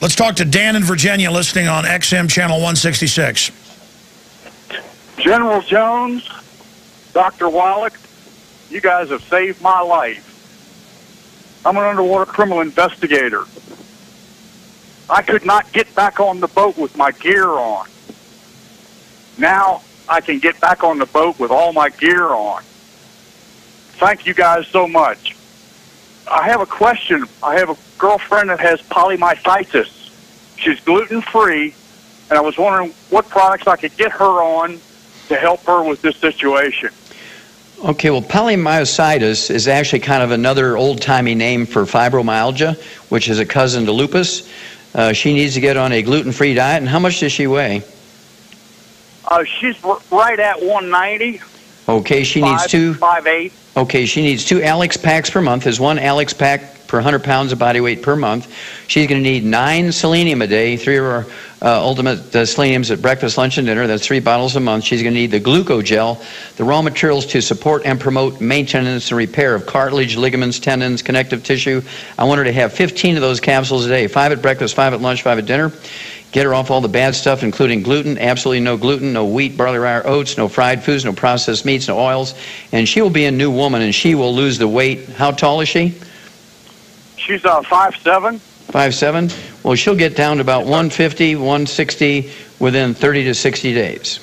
Dan in Virginia, listening on XM channel 166. General Jones, Dr. Wallach, you guys have saved my life. I'm an underwater criminal investigator. I could not get back on the boat with my gear on. Now I can get back on the boat with all my gear on. Thank you guys so much. I have a question. I have a girlfriend that has polymyositis. She's gluten-free, and I was wondering what products I could get her on to help her with this situation. Okay, well, polymyositis is actually kind of another old-timey name for fibromyalgia, which is a cousin to lupus. She needs to get on a gluten-free diet. And how much does she weigh? She's right at 190. Okay, she needs 5'8". Okay, she needs 2 Alex Packs per month. There's 1 Alex Pack per 100 pounds of body weight per month. She's going to need 9 selenium a day, 3 of our ultimate seleniums at breakfast, lunch, and dinner. That's 3 bottles a month. She's going to need the glucogel, the raw materials to support and promote maintenance and repair of cartilage, ligaments, tendons, connective tissue. I want her to have 15 of those capsules a day, 5 at breakfast, 5 at lunch, 5 at dinner. Get her off all the bad stuff, including gluten, absolutely no gluten, no wheat, barley, rye, or oats, no fried foods, no processed meats, no oils. And she will be a new woman, and she will lose the weight. How tall is she? She's 5'7". 5'7"? Well, she'll get down to about 150, 160 within 30 to 60 days.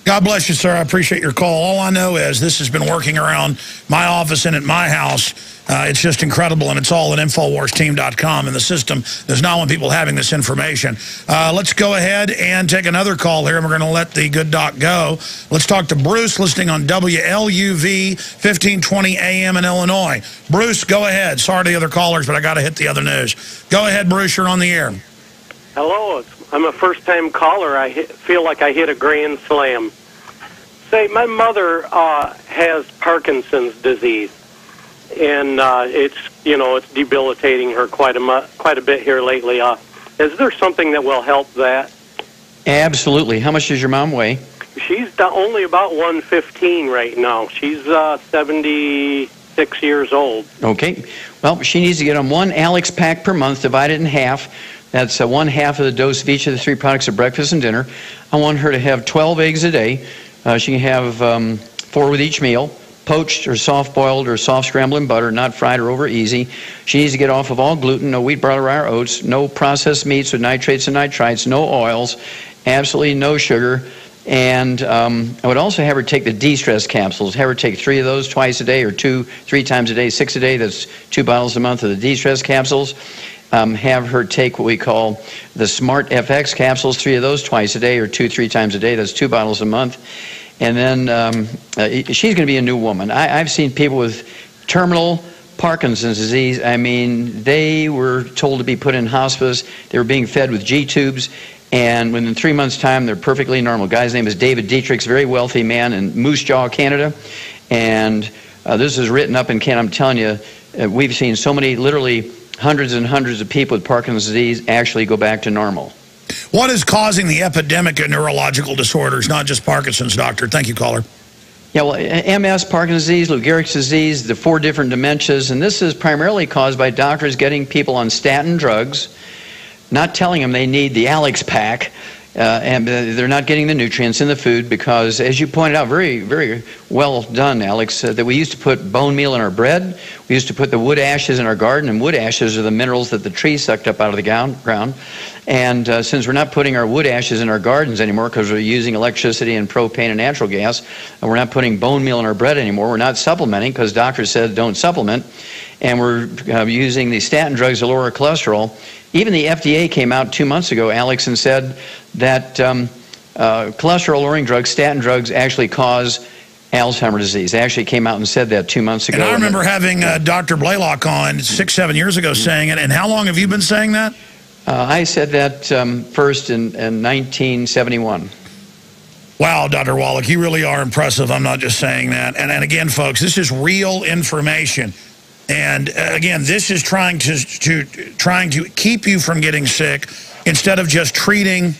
God bless you, sir. I appreciate your call. All I know is this has been working around my office and at my house. It's just incredible, and it's all at InfoWarsTeam.com, and the system does not want people having this information. Let's go ahead and take another call here, and we're going to let the good doc go. Let's talk to Bruce, listening on WLUV 1520 AM in Illinois. Bruce, go ahead. Sorry to the other callers, but I got to hit the other news. Go ahead, Bruce. You're on the air. Hello. I'm a first-time caller. I feel like I hit a grand slam. Say, my mother has Parkinson's disease, and it's debilitating her quite a bit here lately. Is there something that will help that? Absolutely. How much does your mom weigh? She's only about 115 right now. She's 76 years old. Okay. Well, she needs to get on one Alex pack per month, divided in half. That's 1/2 of the dose of each of the 3 products at breakfast and dinner. I want her to have 12 eggs a day. She can have 4 with each meal, poached or soft-boiled or soft scrambled in butter, not fried or over easy. She needs to get off of all gluten, no wheat, barley, rye, or oats, no processed meats with nitrates and nitrites, no oils, absolutely no sugar. And I would also have her take the de-stress capsules. Have her take 3 of those twice a day, or 3 times a day, 6 a day. That's 2 bottles a month of the de-stress capsules. Have her take what we call the Smart FX capsules, 3 of those twice a day, or 2-3 times a day. That's 2 bottles a month. And then she's going to be a new woman. I've seen people with terminal Parkinson's disease. I mean, they were told to be put in hospice. They were being fed with G-tubes. And within 3 months' time, they're perfectly normal. The guy's name is David Dietrich's, very wealthy man in Moose Jaw, Canada. And this is written up in Canada. I'm telling you, we've seen so many, literally hundreds and hundreds of people with Parkinson's disease actually go back to normal. What is causing the epidemic of neurological disorders, not just Parkinson's, doctor? Thank you, caller. Yeah, well, MS, Parkinson's disease, Lou Gehrig's disease, the 4 different dementias, and this is primarily caused by doctors getting people on statin drugs, not telling them they need the Alex pack, and they're not getting the nutrients in the food because, as you pointed out, very, very well done, Alex, that we used to put bone meal in our bread. We used to put the wood ashes in our garden, and wood ashes are the minerals that the trees sucked up out of the ground. And since we're not putting our wood ashes in our gardens anymore because we're using electricity and propane and natural gas, and we're not putting bone meal in our bread anymore, we're not supplementing because doctors said don't supplement, and we're using the statin drugs to lower cholesterol. Even the FDA came out 2 months ago, Alex, and said that cholesterol-lowering drugs, statin drugs, actually cause Alzheimer's disease. They actually came out and said that 2 months ago. And I remember having Dr. Blaylock on 6-7 years ago saying it. And how long have you been saying that? I said that first in 1971. Wow, Dr. Wallach, you really are impressive. I'm not just saying that. And again, folks, this is real information. And again, this is trying to keep you from getting sick instead of just treating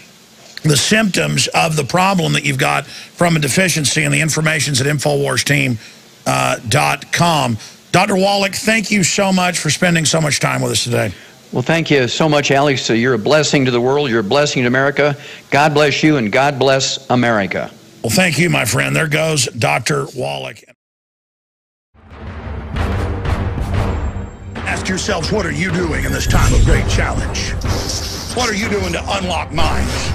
the symptoms of the problem that you've got from a deficiency. And the information's at InfoWarsTeam.com. Dr. Wallach, thank you so much for spending so much time with us today. Well, thank you so much, Alex. So you're a blessing to the world. You're a blessing to America. God bless you, and God bless America. Well, thank you, my friend. There goes Dr. Wallach. Ask yourselves, what are you doing in this time of great challenge? What are you doing to unlock minds?